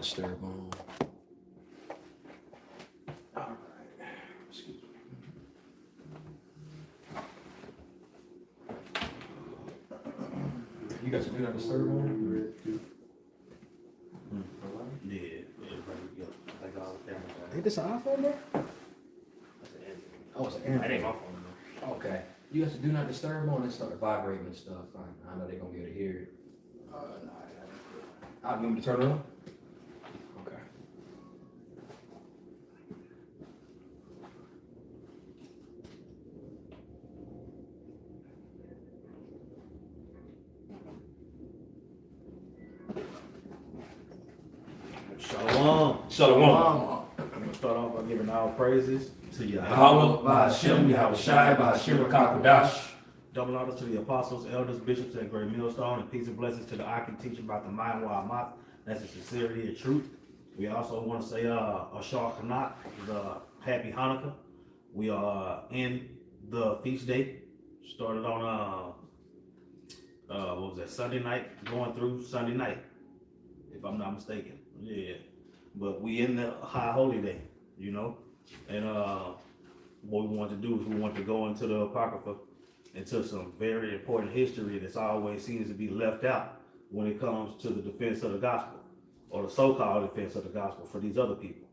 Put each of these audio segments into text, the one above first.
disturb on. All right. Excuse me. You got some do not disturb on? Yeah, like all the cameras. Ain't this an iPhone, bro? That's an Android. Oh, it's an That ain't Android. my phone, though. Okay. You got to do not disturb on and start vibrating and stuff. I know they're gonna be able to hear it. No, I'll give them to turn it on. Okay. Shalom. Shalom. I'm going to start off by giving all praises to Yahweh. Yahweh, Ba'Hashem, Yahushai, Ba'Hashem, Kodash. Double honors to the apostles, elders, bishops, and great millstone, and peace and blessings to the Akin teaching about the mind while mouth. That's the sincerity and truth. We also want to say Hannukah, the happy Hannukah. We are in the feast day. Started on what was that, Sunday night, going through Sunday night, if I'm not mistaken. Yeah. But we in the high holy day, you know. And what we want to do is we want to go into the Apocrypha, into some very important history that's always seems to be left out when it comes to the defense of the gospel, or the so-called defense of the gospel for these other people.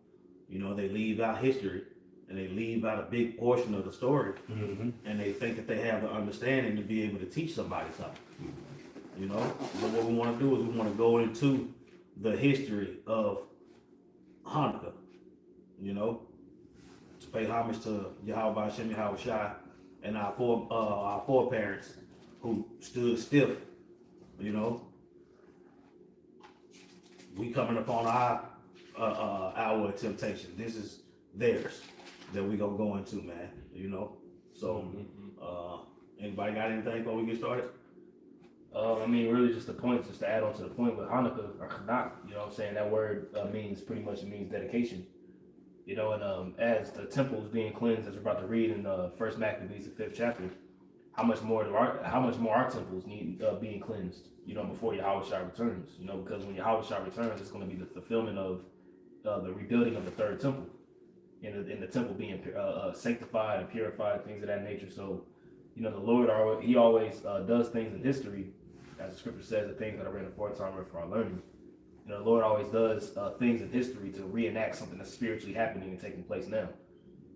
You know, they leave out history and they leave out a big portion of the story, and they think that they have the understanding to be able to teach somebody something. You know, but what we want to do is we want to go into the history of Hannukah, you know, to pay homage to Yahweh Ba'Hashem Yahushai and our foreparents who stood stiff, you know. We coming upon our hour of temptation. This is theirs that we gonna go into, man, you know. So anybody got anything before we get started? I mean, really just the point, just to add on to the point with Hannukah, or Hanak, you know what I'm saying? That word means dedication. You know, and as the temple is being cleansed, as we're about to read in First Maccabees, the 5th chapter, how much more our temples need being cleansed, you know, before Yahushua returns, you know, because when Yahushua returns, it's going to be the fulfillment of the rebuilding of the third temple, and the temple being sanctified and purified, things of that nature. So, you know, the Lord, he always does things in history, as the scripture says, the things that are written aforetime are for our learning. You know, the Lord always does things in history to reenact something that's spiritually happening and taking place now.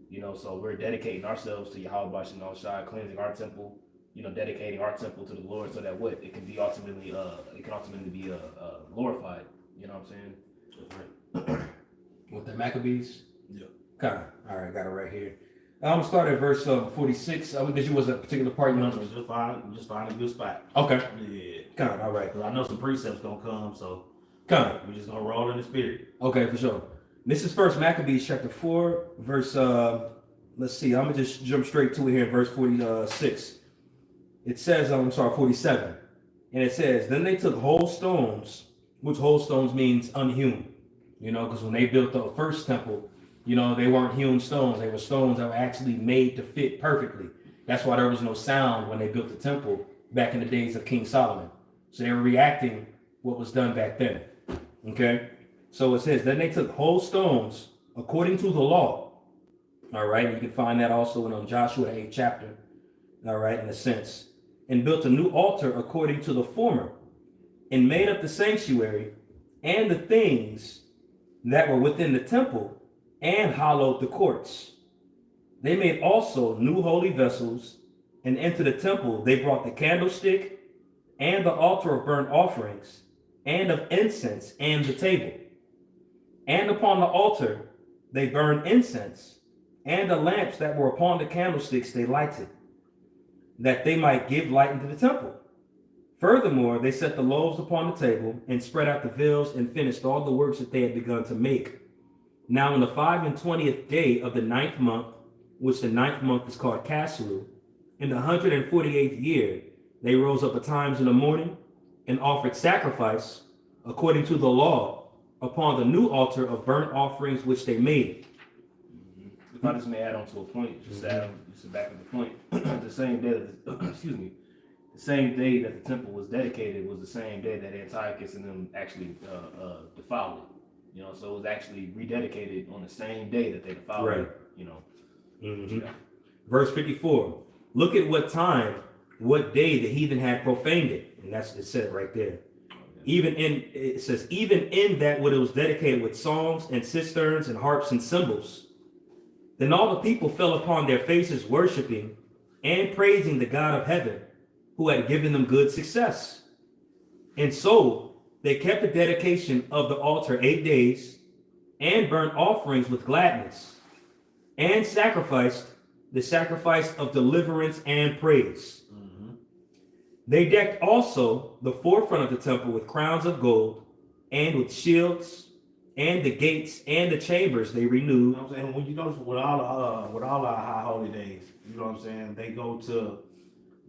You know, so we're dedicating ourselves to Yahweh Ba'Hashem Yahushai, cleansing our temple, you know, dedicating our temple to the Lord so that it can be ultimately be glorified. You know what I'm saying? With the Maccabees? Yeah. Okay. All right, got it right here. I'm gonna start at verse 46. Because you was a particular part you want to. Just find a good spot. Okay. Yeah. Kind of. All right. Because I know some precepts gonna come, so Kind we're just gonna roll in the spirit. Okay, for sure. This is First Maccabees chapter 4, verse. Let's see. I'm gonna just jump straight to it here in verse 46. It says, 47, and it says, then they took whole stones, which whole stones means unhewn. You know, because when they built the first temple, you know, they weren't hewn stones. They were stones that were actually made to fit perfectly. That's why there was no sound when they built the temple back in the days of King Solomon. So they were reacting what was done back then. Okay? So it says, then they took whole stones according to the law. All right? You can find that also in Joshua, the 8th chapter. All right, in a sense. And built a new altar according to the former, and made up the sanctuary and the things that were within the temple, and hollowed the courts. They made also new holy vessels, and into the temple they brought the candlestick, and the altar of burnt offerings, and of incense, and the table. And upon the altar they burned incense, and the lamps that were upon the candlesticks they lighted, that they might give light into the temple. Furthermore, they set the loaves upon the table, and spread out the veils, and finished all the works that they had begun to make. Now on the 25th day of the 9th month, which the 9th month is called Caslu, in the 148th year, they rose up betimes in the morning, and offered sacrifice according to the law upon the new altar of burnt offerings which they made. If I just may add on to a point, just back to the point, the same day that the same day that the temple was dedicated was the same day that Antiochus and them actually defiled it. You know, so it was actually rededicated on the same day that they defiled Right. it. You know. Mm-hmm. Verse 54. Look at what time, what day the heathen had profaned it, and that's it said right there. Even in it says, even in that what it was dedicated with songs and cisterns and harps and cymbals. Then all the people fell upon their faces, worshiping and praising the God of heaven, who had given them good success. And so they kept the dedication of the altar 8 days, and burnt offerings with gladness, and sacrificed the sacrifice of deliverance and praise. They decked also the forefront of the temple with crowns of gold, and with shields, and the gates and the chambers they renewed. You know what I'm saying? When you notice with all our high holy days, you know what I'm saying, they go to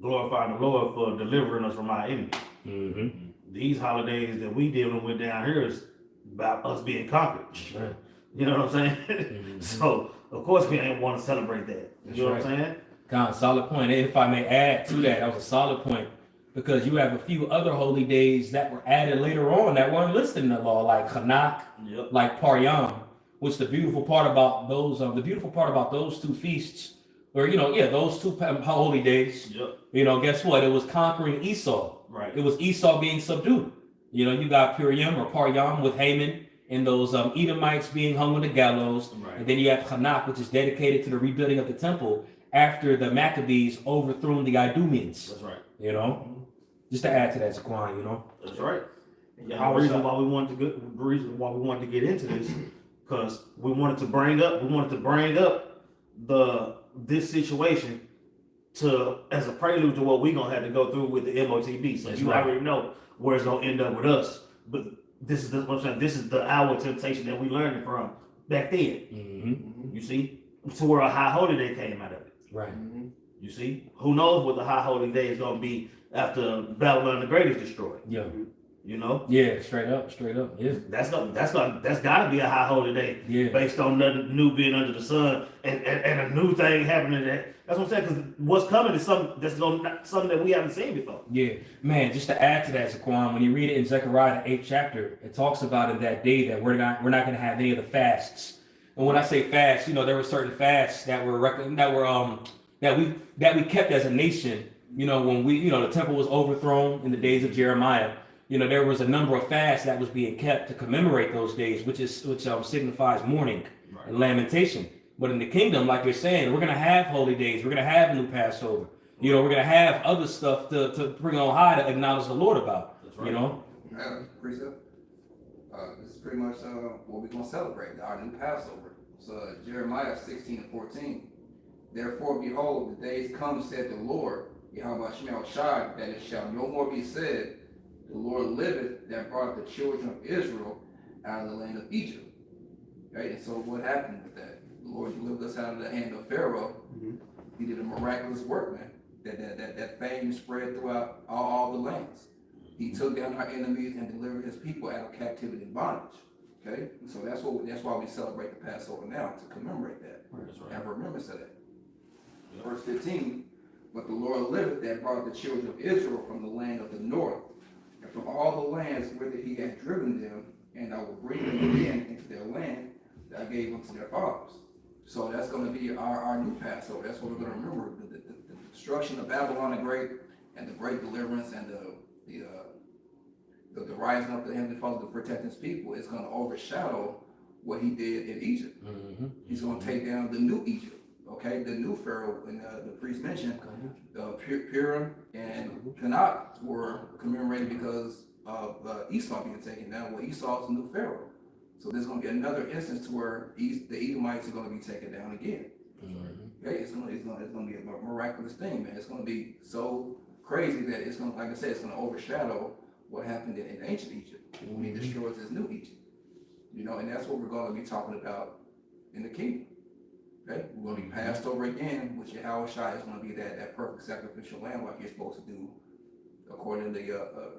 glorify the Lord for delivering us from our enemies. Mm-hmm. These holidays that we dealing with down here is about us being conquered. Right. You know what I'm saying? Mm-hmm. So of course we ain't want to celebrate that. You know what I'm saying? God, solid point. And if I may add to that, that was a solid point, because you have a few other holy days that were added later on that weren't listed in the law, like Hannukah, Yep. like Paryam, which the beautiful part about those two feasts, or those two holy days. Yep. Guess what? It was conquering Esau. Right. It was Esau being subdued. You got Purim or Paryam with Haman and those Edomites being hung on the gallows. Right. And then you have Hannukah, which is dedicated to the rebuilding of the temple after the Maccabees overthrew the Idumeans. That's right. Just to add to that, Zaquan, That's right. And the reason why we wanted to get into this, because we wanted to bring up this situation as a prelude to what we're gonna have to go through with the MOTB. So That's you right. already know where it's gonna end up with us. But this is what I'm saying. This is the hour temptation that we learned from back then. Mm-hmm. You see, to where a high holy day came out of it. Right. You see, who knows what the high holy day is gonna be after Babylon the Great is destroyed. Yeah. You know. Yeah. Straight up. Yeah. That's gotta be a high holy day. Yeah. Based on nothing new being under the sun and a new thing happening. That's what I'm saying. Because what's coming is something that we haven't seen before. Yeah, man. Just to add to that, Zaquan, when you read it in Zechariah the 8th chapter, it talks about in that day that we're not going to have any of the fasts. And when I say fast, there were certain fasts that we kept as a nation. When the temple was overthrown in the days of Jeremiah. There was a number of fasts that was being kept to commemorate those days, which signifies mourning and lamentation. But in the kingdom, like you're saying, we're gonna have holy days. We're gonna have a new Passover. We're gonna have other stuff to bring on high to acknowledge the Lord about. That's right. Precept. This is pretty much what we're gonna celebrate, our new Passover. So Jeremiah 16:14. Therefore, behold, the days come, said the Lord, Yahweh Shai, that it shall no more be said, the Lord liveth, that brought the children of Israel out of the land of Egypt. Okay, and so what happened with that? The Lord delivered us out of the hand of Pharaoh. Mm-hmm. He did a miraculous work, man. That fame spread throughout all the lands. He took down our enemies and delivered his people out of captivity and bondage. Okay, and so that's why we celebrate the Passover now, to commemorate that. That's right. And remembrance of that. Verse 15. But the Lord liveth, that brought the children of Israel from the land of the north, and from all the lands whither he had driven them, and I will bring them again into their land that I gave unto their fathers. So that's going to be our new Passover. That's what we're going to remember: the destruction of Babylon the Great, and the great deliverance, and the rising up of the Heavenly Father to protect his people. Is going to overshadow what he did in Egypt. Mm-hmm. He's going to take down the new Egypt. Okay, the new Pharaoh, and the priest mentioned, Purim and Hannukah were commemorated because of Esau being taken down. Well, Esau is the new Pharaoh. So there's going to be another instance to where the Edomites are going to be taken down again. Mm-hmm. Okay, it's going to be a miraculous thing, man. It's going to be so crazy that it's going to, like I said, it's going to overshadow what happened in ancient Egypt when he destroys his new Egypt. And that's what we're going to be talking about in the kingdom. Okay, we're going to be passed over again, which Yahweh Shai is going to be that perfect sacrificial lamb like you're supposed to do according to the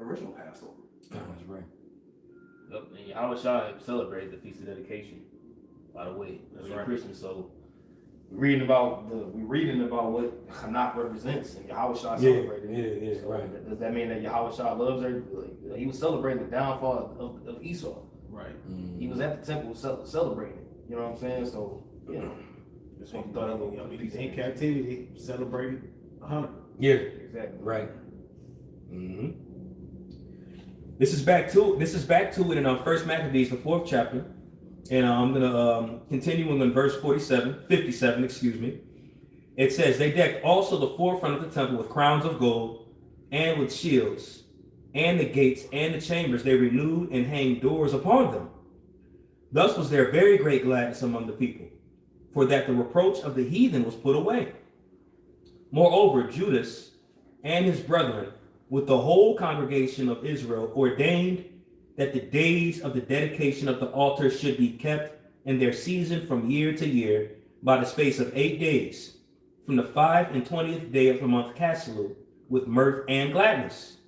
original Passover. That's right. Yep, and Yahweh Shai celebrated the Feast of Dedication, by the way, as a Christian. So we're reading about what Hannukah represents, and Yahweh Shai celebrated it. Yeah, so right. Does that mean that Yahweh Shai loves her? He was celebrating the downfall of Esau. Right. He was at the temple celebrating. You know what I'm saying? So, you know. That's what he thought. He's in captivity, celebrating Hannukah. Yeah. Exactly. Right. Mm-hmm. This is back to it in First Maccabees, the 4th chapter, and I'm gonna continuing on verse 57, excuse me. It says, "They decked also the forefront of the temple with crowns of gold, and with shields, and the gates and the chambers they renewed and hanged doors upon them. Thus was there very great gladness among the people, for that the reproach of the heathen was put away. Moreover, Judas and his brethren, with the whole congregation of Israel, ordained that the days of the dedication of the altar should be kept in their season from year to year by the space of 8 days, from the 25th day of the month Caslu, with mirth and gladness.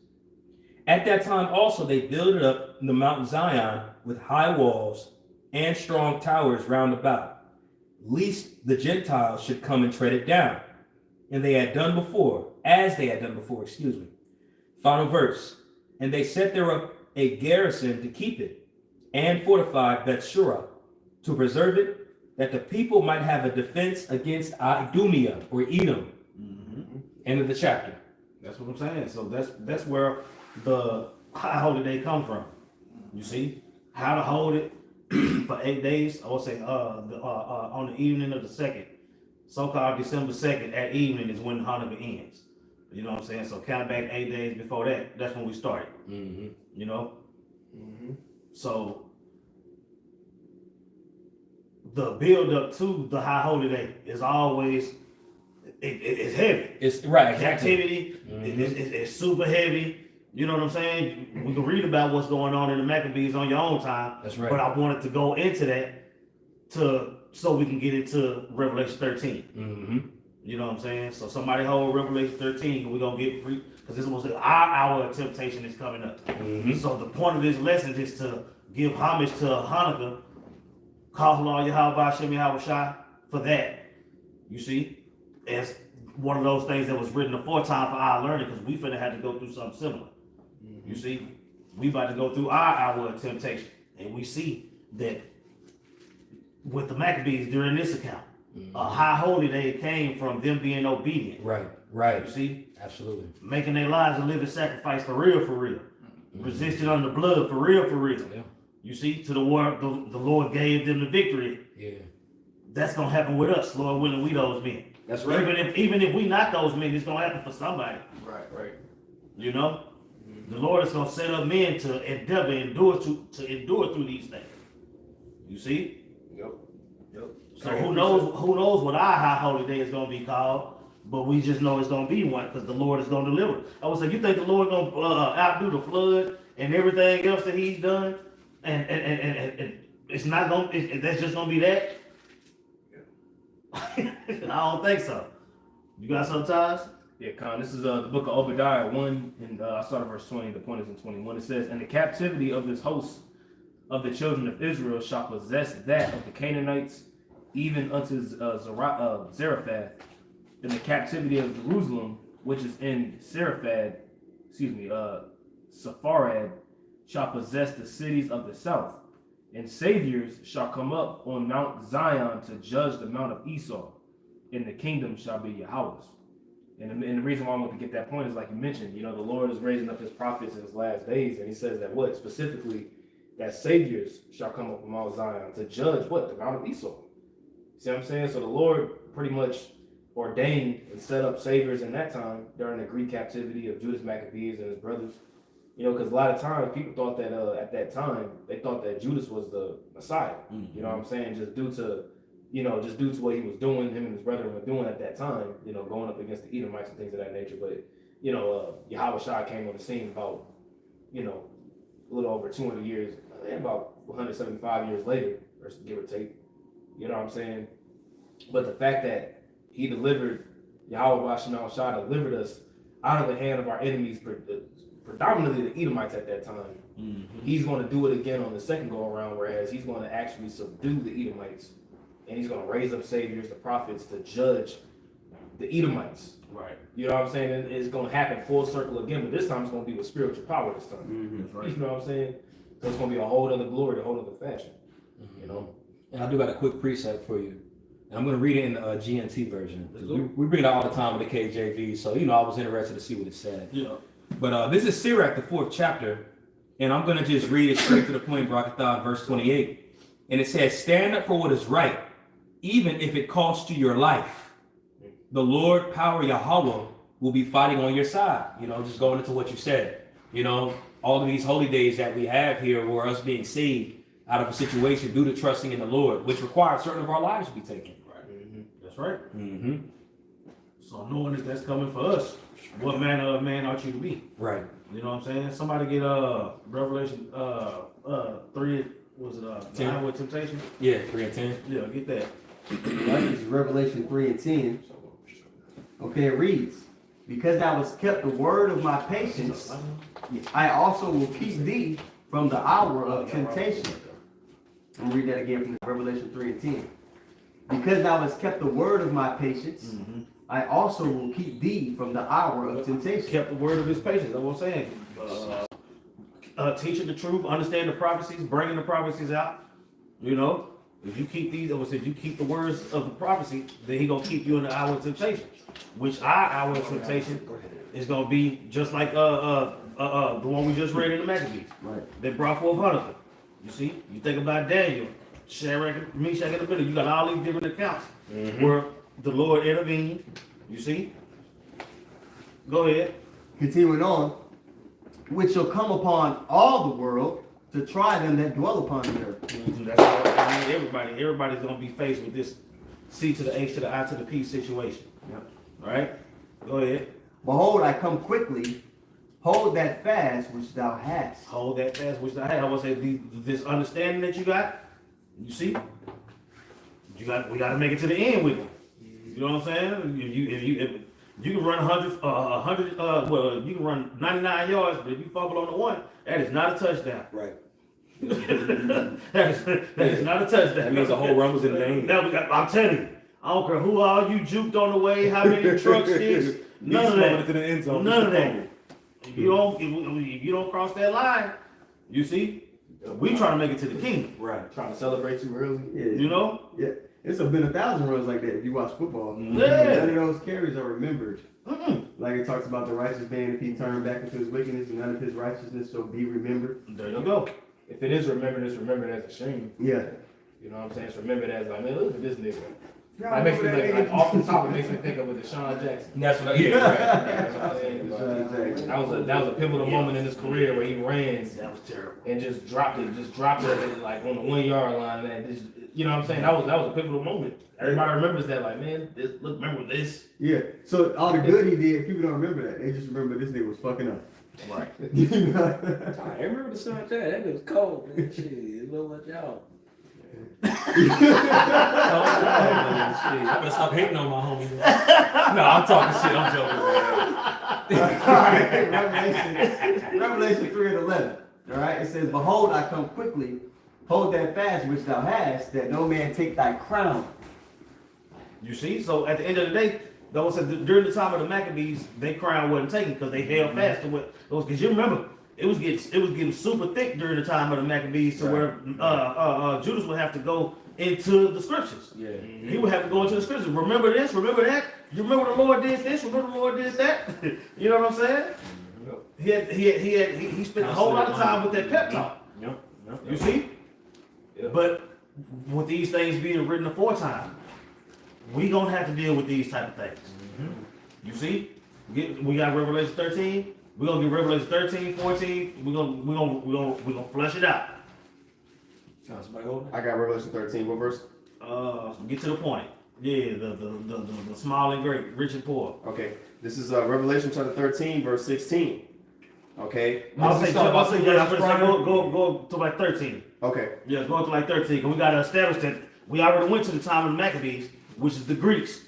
At that time also they builded up the Mount Zion with high walls and strong towers round about, lest the Gentiles should come and tread it down. And they had done before, as they had done before, excuse me." Final verse. "And they set there up a garrison to keep it, and fortified Bethshura to preserve it, that the people might have a defense against Idumea or Edom." Mm-hmm. End of the chapter. That's what I'm saying. So that's where the high holy day come from. You see how to hold it for 8 days. I would say on the evening of the second, so-called December 2nd at evening is when Hannukah ends. You know what I'm saying? So count back 8 days before that. That's when we started. Mm-hmm. You know. Mm-hmm. So the build up to the high holy day is always it's heavy. It's right. Exactly. Captivity it's super heavy. You know what I'm saying? We can read about what's going on in the Maccabees on your own time. That's right. But I wanted to go into that so we can get into Revelation 13. Mm-hmm. You know what I'm saying? So somebody hold Revelation 13, we're gonna get free because this was our hour of temptation is coming up. Mm-hmm. So the point of this lesson is to give homage to Hannukah, call on Yahweh Shem Yahweh Shai for that. You see, as one of those things that was written aforetime for our learning, because we finna have to go through something similar. Mm-hmm. You see, we about to go through our hour of temptation, and we see that with the Maccabees during this account. Mm-hmm. A high holy day came from them being obedient. Right, right. You see? Absolutely. Making their lives a living sacrifice for real, for real. Mm-hmm. Resisting under blood for real, for real. Yeah. You see? To the word, the Lord gave them the victory. Yeah. That's going to happen with us, Lord willing, we those men. That's right. Even if we not those men, it's going to happen for somebody. Right, right. You know? Mm-hmm. The Lord is going to set up men to endure through these things. You see? Yep. Yep. So who knows what our high holy day is going to be called, but we just know it's going to be one because the Lord is going to deliver. I would say, you think the Lord going to outdo the flood and everything else that he's done? And it's not going to, that's just going to be that? Yeah. I don't think so. You got some ties? Yeah, Con, this is the book of Obadiah 1, and I started verse 20, the point is in 21. It says, "And the captivity of this host of the children of Israel shall possess that of the Canaanites, even unto Zarephath, in the captivity of Jerusalem, which is in Sepharad, shall possess the cities of the south. And saviors shall come up on Mount Zion to judge the Mount of Esau, and the kingdom shall be Yahweh's." And the reason why I want to get that point is, like you mentioned, the Lord is raising up his prophets in his last days, and he says that specifically, that saviors shall come up on Mount Zion to judge the Mount of Esau. See what I'm saying? So the Lord pretty much ordained and set up saviors in that time during the Greek captivity of Judas Maccabees and his brothers. Because a lot of times people thought that at that time, they thought that Judas was the Messiah. Mm-hmm. You know what I'm saying? Just due to what he was doing, him and his brethren were doing at that time, going up against the Edomites and things of that nature. But, Yahweh Shai came on the scene about, a little over 200 years, about 175 years later, or give or take. You know what I'm saying? But the fact that he delivered, Yahweh Shai delivered us out of the hand of our enemies, predominantly the Edomites at that time. Mm-hmm. He's going to do it again on the second go around, whereas he's going to actually subdue the Edomites, and he's going to raise up saviors, the prophets, to judge the Edomites. Right. You know what I'm saying? And it's going to happen full circle again, but this time it's going to be with spiritual power this time. Mm-hmm. Right. You know what I'm saying? So it's gonna be a whole other glory, a whole other fashion. You know. And I do got a quick precept for you. And I'm going to read it in the GNT version. We bring it out all the time with the KJV, so I was interested to see what it said. Yeah. But this is Sirach, the 4th chapter, and I'm going to just read it straight to the point, Barakatah, verse 28. And it says, "Stand up for what is right, even if it costs you your life. The Lord, power Yahweh, will be fighting on your side." Just going into what you said. All of these holy days that we have here were us being saved out of a situation due to trusting in the Lord, which requires certain of our lives to be taken. Right. That's right. Mm-hmm. So knowing that that's coming for us, what manner of man ought you to be? Right. You know what I'm saying? Somebody get Revelation 3, was it 9 with temptation? Yeah, 3 and 10. Yeah, get that. Right, this is Revelation 3 and 10. Okay, it reads, "Because thou hast kept the word of my patience, I also will keep thee from the hour of temptation." I'm gonna read that again from Revelation 3 and 10. "Because thou hast kept the word of my patience, I also will keep thee from the hour of temptation." Kept the word of his patience. That's what I'm saying. Teaching the truth, understand the prophecies, bringing the prophecies out. If you keep these, you keep the words of the prophecy, then he gonna keep you in the hour of temptation. Which our hour of temptation is gonna be just like the one we just read in the Maccabees. Right. That brought forth Hannukah. You see, you think about Daniel, Shadrach, Meshach, and Abednego. You got all these different accounts where the Lord intervened. You see. Go ahead. Continuing on, "which shall come upon all the world to try them that dwell upon the earth." That's all. Everybody's gonna be faced with this C to the H to the I to the P situation. Yep. Right? Go ahead. "Behold, I come quickly. Hold that fast which thou hast." Hold that fast, which I had. I want to say this understanding that you got. You see, we got to make it to the end with it. You know what I'm saying? If you can run 100, you can run 99 yards, but if you fumble on the one, that is not a touchdown. Right. that is not a touchdown. That means the whole run was in vain. I'm telling you, I don't care who all you juked on the way, how many trucks is, none of that. To the end zone. None of that. If you don't cross that line, you see, we trying to make it to the kingdom. Right. Trying to celebrate too early. Yeah. Yeah. It's been 1,000 runs like that if you watch football. Yeah. None of those carries are remembered. Like it talks about the righteous man, if he turned back into his wickedness, and none of his righteousness shall be remembered. There you go. If it is remembered, it's remembered as a shame. Yeah. You know what I'm saying? It's remembered as like, man, look at this nigga. Yeah, It makes me like off the top. It makes me think of a Deshaun Jackson. That's what I You know yeah. what I'm saying? Like, that was a pivotal moment in his career where he ran That was terrible. and just dropped it like on the 1 yard line. And just, you know what I'm saying? That was a pivotal moment. Everybody remembers that. Like, man, remember this? Yeah. So all the good he did, people don't remember that. They just remember this nigga was fucking up. Right. You know? I remember the soundtrack. That was cold, man. Shit, you know what y'all. Shit, I better stop hating on my homie. No, I'm talking shit. I'm joking, man. All right, Revelation 3 and 11. All right, it says, "Behold, I come quickly. Hold that fast which thou hast, that no man take thy crown." You see, so at the end of the day, those during the time of the Maccabees, their crown wasn't taken because they held fast to what those. Because you remember, it was getting super thick during the time of the Maccabees, to where Judas would have to go into the scriptures. Yeah. He would have to go into the scriptures. Remember this, remember that. You remember the Lord did this, remember the Lord did that. You know what I'm saying? He spent a whole lot of time with that pep talk. Yep. You see? Yeah. But with these things being written aforetime, we gonna have to deal with these type of things. You see? We got Revelation 13. We're gonna get Revelation 13, 14. We're gonna flesh it out. Somebody hold it? I got Revelation 13. What verse? Get to the point. Yeah, the small and great, rich and poor. Okay. This is Revelation chapter 13, verse 16. Okay. I'll say go to like 13. Okay. Yeah, go to like 13. Because we gotta establish that we already went to the time of the Maccabees, which is the Greeks.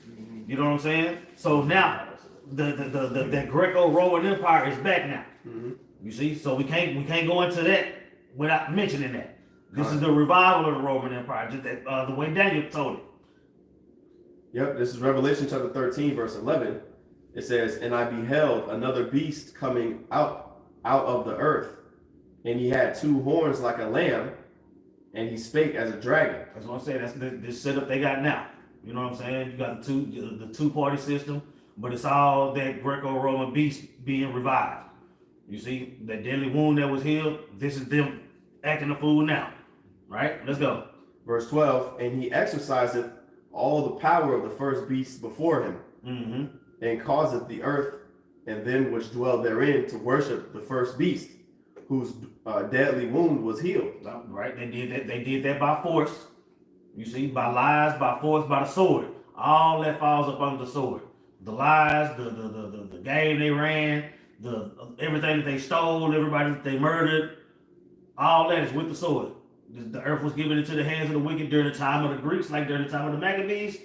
You know what I'm saying? So now the Greco-Roman Empire is back now. You see, so we can't go into that without mentioning that. This is the revival of the Roman Empire, just that, the way Daniel told it. Yep, this is Revelation chapter 13, verse 11. It says, "And I beheld another beast coming out of the earth, and he had 2 horns like a lamb, and he spake as a dragon. That's what I'm saying. That's this setup they got now. You know what I'm saying? You got the two-party system, but it's all that Greco-Roman beast being revived. You see, that deadly wound that was healed, this is them acting a fool now. Right? Let's go. Verse 12, and he exerciseth all the power of the first beast before him, and causeth the earth and them which dwell therein to worship the first beast, whose deadly wound was healed. Right? They did that. They did that by force. You see, by lies, by force, by the sword. All that falls up under the sword. The lies, the game they ran, everything that they stole, everybody that they murdered, all that is with the sword. The earth was given into the hands of the wicked during the time of the Greeks, like during the time of the Maccabees.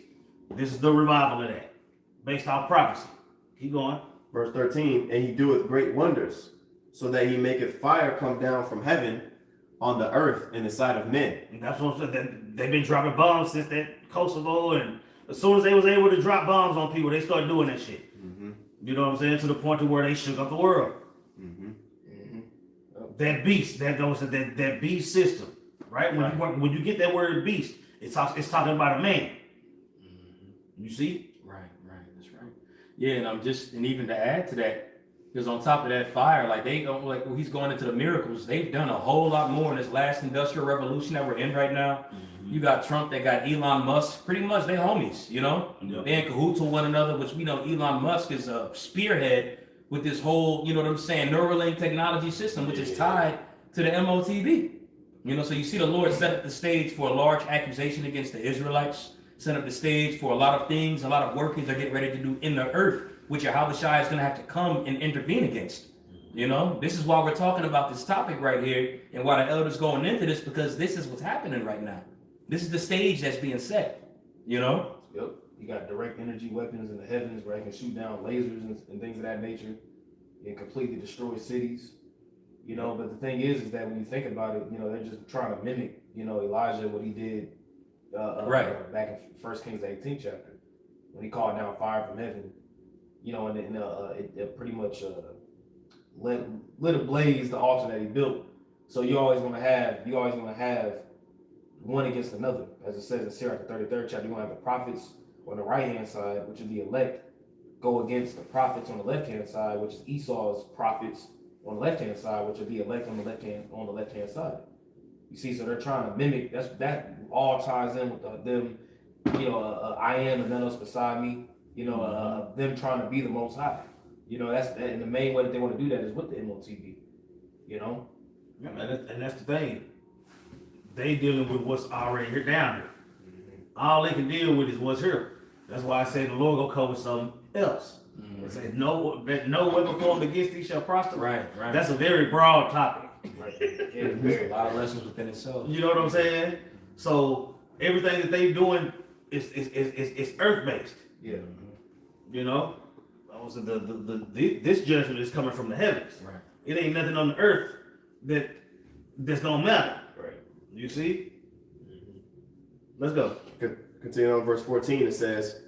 This is the revival of that, based off prophecy. Keep going. Verse 13, and he doeth great wonders, so that he maketh fire come down from heaven on the earth in the sight of men. And that's what I'm saying. They've been dropping bombs since that Kosovo, and as soon as they was able to drop bombs on people, they started doing that shit. You know what I'm saying? To the point to where they shook up the world. That beast, that beast system, right? When you get that word beast, it's talking about a man. You see? Right, that's right. Yeah, and even to add to that, because on top of that fire, like he's going into the miracles, they've done a whole lot more in this last industrial revolution that we're in right now. You got Trump, they got Elon Musk, pretty much they homies, you know? Yep. They in cahoots with one another, which we know Elon Musk is a spearhead with this whole, you know what I'm saying, Neuralink technology system, which is tied to the MOTB. You know, so you see the Lord set up the stage for a large accusation against the Israelites, set up the stage for a lot of things, a lot of workings they're getting ready to do in the earth, which Yahweh Shai is going to have to come and intervene against. You know, this is why we're talking about this topic right here and why the elders going into this, because this is what's happening right now. This is the stage that's being set, you know? Yep. You got direct energy weapons in the heavens where they can shoot down lasers and things of that nature and completely destroy cities. You know, but the thing is that when you think about it, you know, they're just trying to mimic, you know, Elijah, what he did back in 1 Kings 18th chapter, when he called down fire from heaven, you know, and it pretty much lit ablaze the altar that he built. So you're always gonna have one against another. As it says in Sirach, the 33rd chapter, you're gonna have the prophets on the right hand side, which is the elect, go against the prophets on the left hand side, which is Esau's prophets on the left hand side, which are the elect on the left hand side. You see, so they're trying to mimic. That all ties in with them. You know, I am and none else beside me. You know, them trying to be the Most High. You know, and the main way that they want to do that is with the MOTB. You know, Yeah, and that's the thing. They dealing with what's already here down here. All they can deal with is what's here. That's why I say the Lord will cover something else. It says no weapon formed against thee shall prosper. Right. That's a very broad topic. A lot of lessons within itself. You know what I'm saying? So everything that they doing is earth based. yeah. You know, also this judgment is coming from the heavens. Right. It ain't nothing on the earth that's gonna matter. Right. You see? Let's go. Continue on verse 14, it says,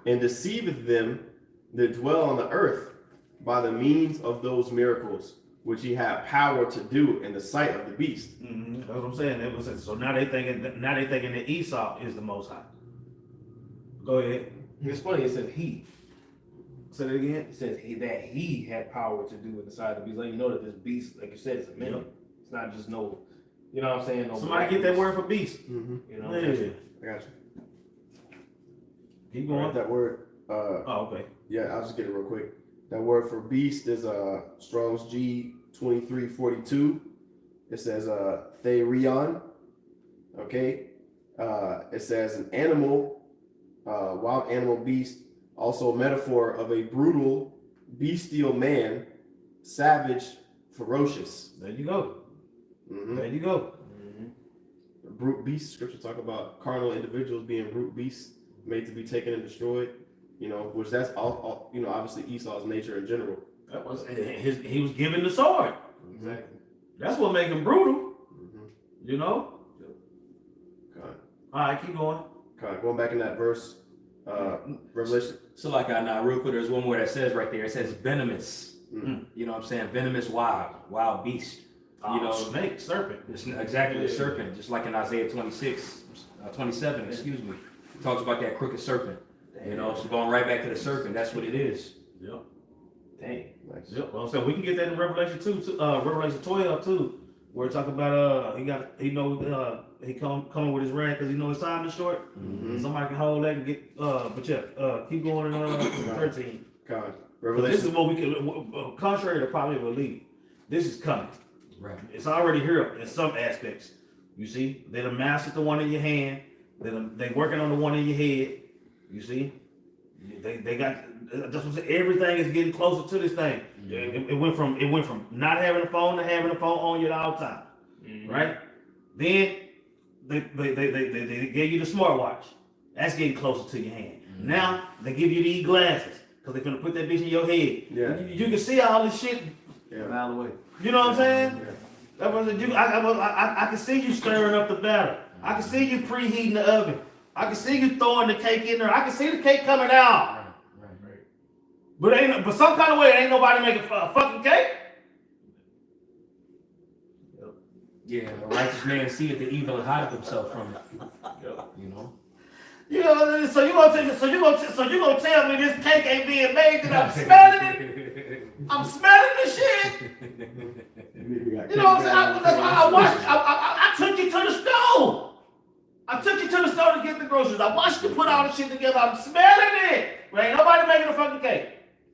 and deceiveth them that dwell on the earth by the means of those miracles which he had power to do in the sight of the beast. That's what I'm saying. So now they thinking that Esau is the Most High. Go ahead. It's funny. It says he. Say that again. It says that he had power to do in the side of the beast. Let you know that this beast, like you said, is a man. Yep. It's not just no. You know what I'm saying? No Somebody get that word for beast. You know. Yeah. I got you. Keep All going. right, that word, Oh, okay. yeah, I'll just get it real quick. That word for beast is Strong's G 2342. It says therion. Okay. It says an animal, wild animal, beast, also a metaphor of a brutal, bestial man, savage, ferocious. There you go. There you go. Brute beast. Scripture talk about carnal individuals being brute beasts, made to be taken and destroyed. You know, which that's all you know, obviously Esau's nature in general. That was he was given the sword. Exactly. That's what make him brutal. You know. Okay. All right, keep going. Okay. Going back in that verse, Revelation. So like now real quick, there's one more that says right there, it says venomous. You know what I'm saying? Venomous wild beast. You know, snake, serpent. it's exactly a serpent, just like in Isaiah 27, excuse me. It talks about that crooked serpent. You know, so going right back to the serpent, that's what it is. Yep. Dang. Nice. Yep. Well, so we can get that in Revelation 2, Revelation 12 too, where it talk about he coming with his rag because he know his time is short. Mhm. Somebody can hold that and get but yeah, keep going in 13. God. This is Revelation. what we can, contrary to popular belief, this is coming. Right. It's already here in some aspects. You see, they done mastered the one in your hand. They working on the one in your head. You see, they got. That's what I'm saying. Everything is getting closer to this thing. It went from not having a phone to having a phone on you at all time, right? Then they gave you the smartwatch. That's getting closer to your hand. Now they give you these glasses because they're gonna put that bitch in your head. Yeah. You can see all this shit. Yeah. Out of the way. You know what I'm saying? Yeah. That was I can see you stirring up the batter. I can see you preheating the oven. I can see you throwing the cake in there. I can see the cake coming out. Right. But some kind of way, ain't nobody making a fucking cake. Yeah, a righteous man seeth the evil and hideth himself from it. You know? You know, so you gonna tell me this cake ain't being made that I'm smelling it? I'm smelling the shit. You know what I'm saying? That's why I watched. I took you to the store. I took you to the store to get the groceries. I watched you put all the shit together. I'm smelling it. But ain't nobody making a fucking cake.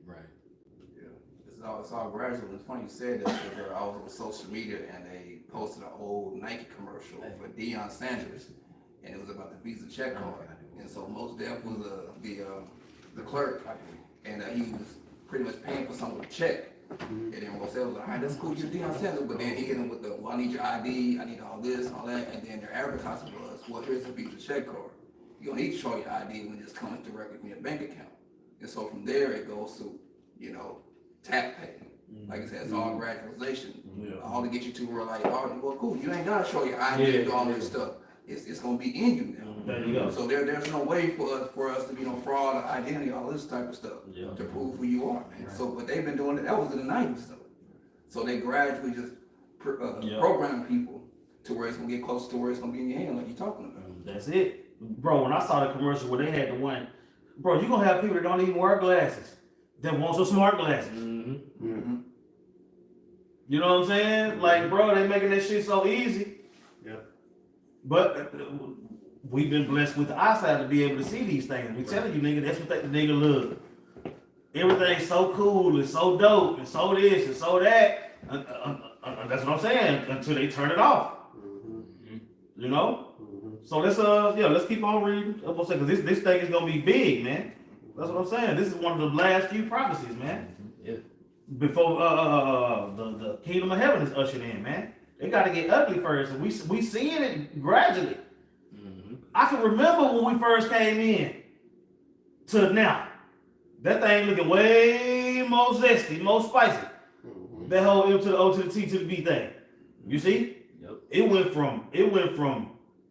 Right. Yeah, it's all gradual. It's funny you said that because I was on social media and they posted an old Nike commercial for Deion Sanders, and it was about the Visa check card. And so Mos Def was the clerk, and he was pretty much paying for someone to check. And then Mos Def was like, all right, that's cool, you're Deion Sanders. But then he hit him with the, well, I need your ID, I need all this, all that. And then their advertising was, well, here's a Visa check card. You don't need to show your ID when it's coming directly from your bank account. And so from there, it goes to, tap pay. Like I said, it's all gradualization. All to get you to where like, oh, well, cool, you ain't gotta show your ID and do all this stuff. It's gonna be in you now. There you go. So there's no way for us to be fraud or identity, all this type of stuff to prove who you are, man. So but they've been doing it. That was in the 90s though. So they gradually just program people to where it's gonna get close to where it's gonna be in your hand, like you're talking about. That's it, bro. When I saw the commercial where they had the one, bro, you gonna have people that don't even wear glasses that want some smart glasses. You know what I'm saying? Like, bro, they making that shit so easy. Yeah. But we've been blessed with the eyesight to be able to see these things. We telling you, nigga, that's what the nigga look. Everything's so cool and so dope and so this and so that. That's what I'm saying. Until they turn it off. You know. So let's keep on reading. I'm gonna say because this thing is gonna be big, man. That's what I'm saying. This is one of the last few prophecies, man. Yeah. Before the kingdom of heaven is ushered in, man. It got to get ugly first, and we seeing it gradually. I can remember when we first came in to now. That thing looking way more zesty, more spicy. That whole M to the O to the T to the B thing. You see? Yep. It went from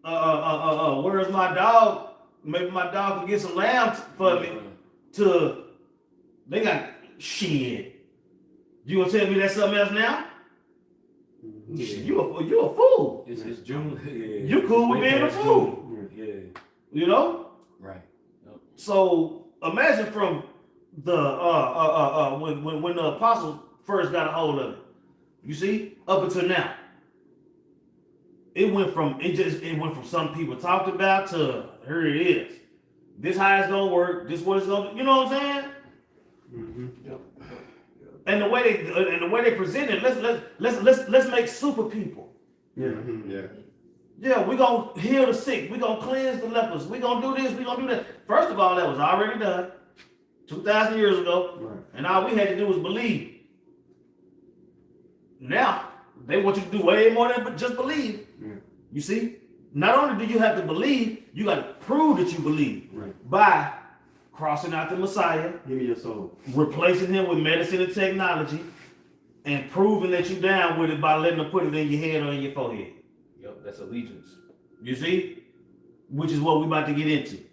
where's my dog? Maybe my dog can get some lamb for me. To they got shit. You gonna tell me that's something else now? You a fool. It's June. Yeah. You cool with being a fool. Yeah. You know? Right. So imagine from the when the apostles first got a hold of it. You see, up until now. It went from some people talked about to here it is. This how it's gonna work. This what it's gonna. You know what I'm saying? Yep. And the way they present it, let's make super people. Yeah, we're gonna heal the sick. We're gonna cleanse the lepers. We're gonna do this. We're gonna do that. First of all, that was already done 2,000 years ago, and all we had to do was believe. Now they want you to do way more than just believe. You see, not only do you have to believe, you got to prove that you believe by crossing out the Messiah, Give me your soul. replacing him with medicine and technology, and proving that you down with it by letting them put it in your head or in your forehead. Yep, that's allegiance. You see? Which is what we about to get into.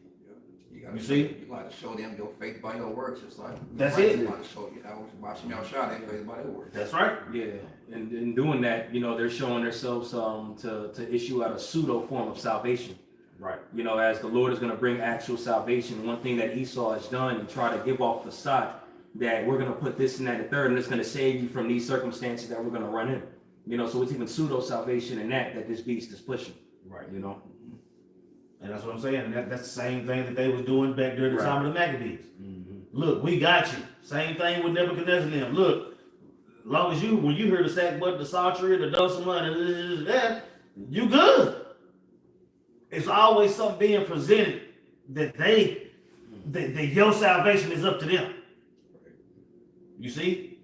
You see? You got to show them your faith by your works, just like That's Christ it. about to show you how watch them out shot their faith by their works. That's right. Yeah. in doing that, they're showing themselves to issue out a pseudo form of salvation. Right. As the Lord is going to bring actual salvation. One thing that Esau has done and try to give off facade that we're going to put this and that and third, and it's going to save you from these circumstances that we're going to run in. So it's even pseudo salvation in that this beast is pushing. Right. And that's what I'm saying. And that's the same thing that they was doing back during the time of the Maccabees. Mm-hmm. Look, we got you. Same thing with Nebuchadnezzar and them. Look, as long as when you hear the sack button, the psaltery, the dulcimer, and that, you good. It's always something being presented that that your salvation is up to them. You see?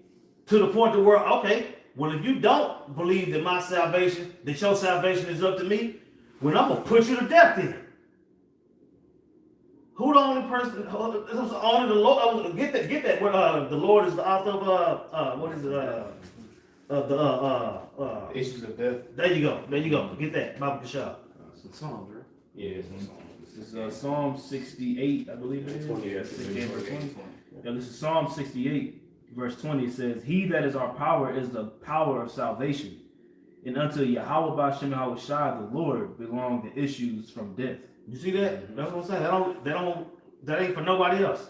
To the point to where, okay, well, if you don't believe that my salvation, that your salvation is up to me, well, I'm going to put you to death then. Who the only person, only the Lord, get that, where the Lord is the author of, what is it, Issues of death. There you go, get that, Bible Kashab. It's Psalms, right? Yeah, it's in Psalms. This is Psalm 68, I believe it is. 20, Yeah, yes. 68, verse 20. Yeah, this is Psalm 68, verse 20. It says, "He that is our power is the power of salvation. And unto Yahweh B'Shem Yahushua, the Lord, belong the issues from death." You see that? That's what I'm saying. That ain't for nobody else.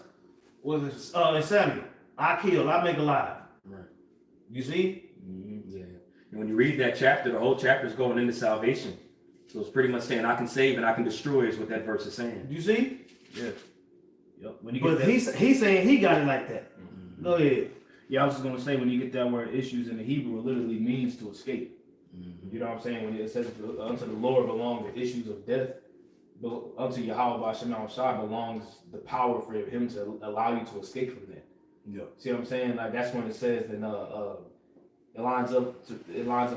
Well, it's Samuel. I kill, I make alive. Right. You see? Mm-hmm. Yeah. And when you read that chapter, the whole chapter is going into salvation. So it's pretty much saying I can save and I can destroy is what that verse is saying. You see? Yeah. Yep. When you But he's saying he got it like that. Mm-hmm. Go ahead. Yeah, I was just gonna say, when you get that word "issues" in the Hebrew, it literally means to escape. Mm-hmm. You know what I'm saying? When it says unto the Lord belong the issues of death, but unto Yahweh B'Shem Yahushua belongs the power for him to allow you to escape from that. Yeah. See what I'm saying? Like that's when it says that it lines up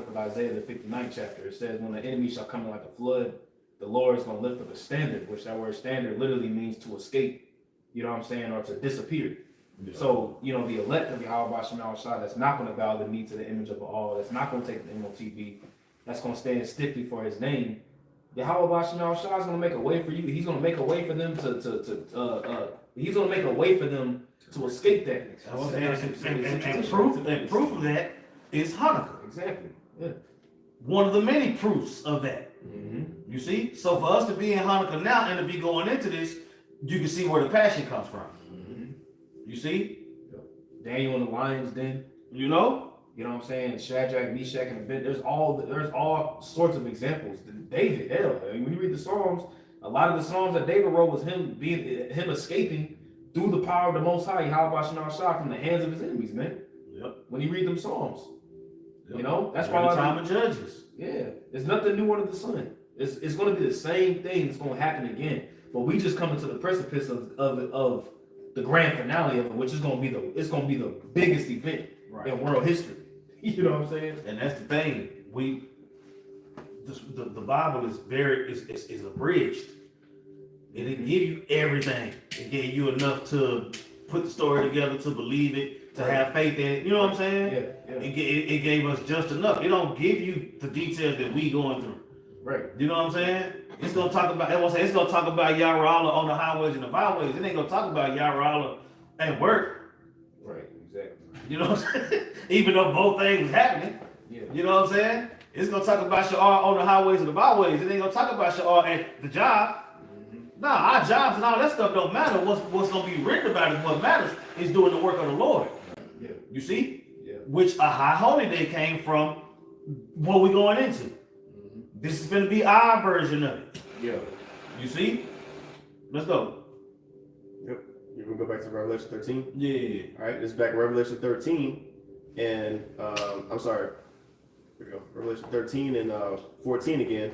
with Isaiah the 59th chapter. It says, "When the enemy shall come in like a flood, the Lord is gonna lift up a standard," which that word standard literally means to escape. You know what I'm saying? Or to disappear. Yeah. So, the elect of Yahweh B'Shem Yahushua that's not going to bow the knee to the image of all, that's not going to take the MOTB, that's going to stand stiffly for his name, Yahweh B'Shem Yahushua is going to make a way for you. He's going to make a way for them he's going to make a way for them to escape that. And proof of that is Hannukah. Exactly. Yeah. One of the many proofs of that. Mm-hmm. You see? So for us to be in Hannukah now and to be going into this, you can see where the passion comes from. Mm-hmm. You see? Daniel in the lion's den. You know? You know what I'm saying? Shadrach, Meshach, and Abednego. There's all sorts of examples. David, when you read the Psalms, a lot of the Psalms that David wrote was him escaping through the power of the Most High, Yahweh B'Shem Yahushua, from the hands of his enemies, man. Yep. When you read them Psalms. Yep. That's why why the time of Judges. Yeah, it's nothing new under the sun. It's going to be the same thing that's going to happen again. But we just coming to the precipice of the grand finale of it, which is going to be the biggest event in world history. You know what I'm saying? And that's the thing. The Bible is is abridged. It didn't give you everything. It gave you enough to put the story together, to believe it, to have faith in it. You know what I'm saying? Yeah. It gave us just enough. It don't give you the details that we going through. Right. You know what I'm saying? It's gonna talk about. It's gonna talk about Yarala on the highways and the byways. It ain't gonna talk about Yarala at work. Right. Exactly. You know what I'm saying? Even though both things was happening. Yeah. You know what I'm saying? It's gonna talk about Sha'ar on the highways and the byways. It ain't gonna talk about Sha'ar at the job. Nah, our jobs and all that stuff don't matter. What's gonna be written about is what matters is doing the work of the Lord. Yeah. You see? Yeah. Which a high holy day came from what we going into. This is gonna be our version of it. Yeah. You see? Let's go. Yep. You're gonna go back to Revelation 13. Yeah. All right. This is back in Revelation 13, and I'm sorry. Here we go. Revelation 13 and 14 again.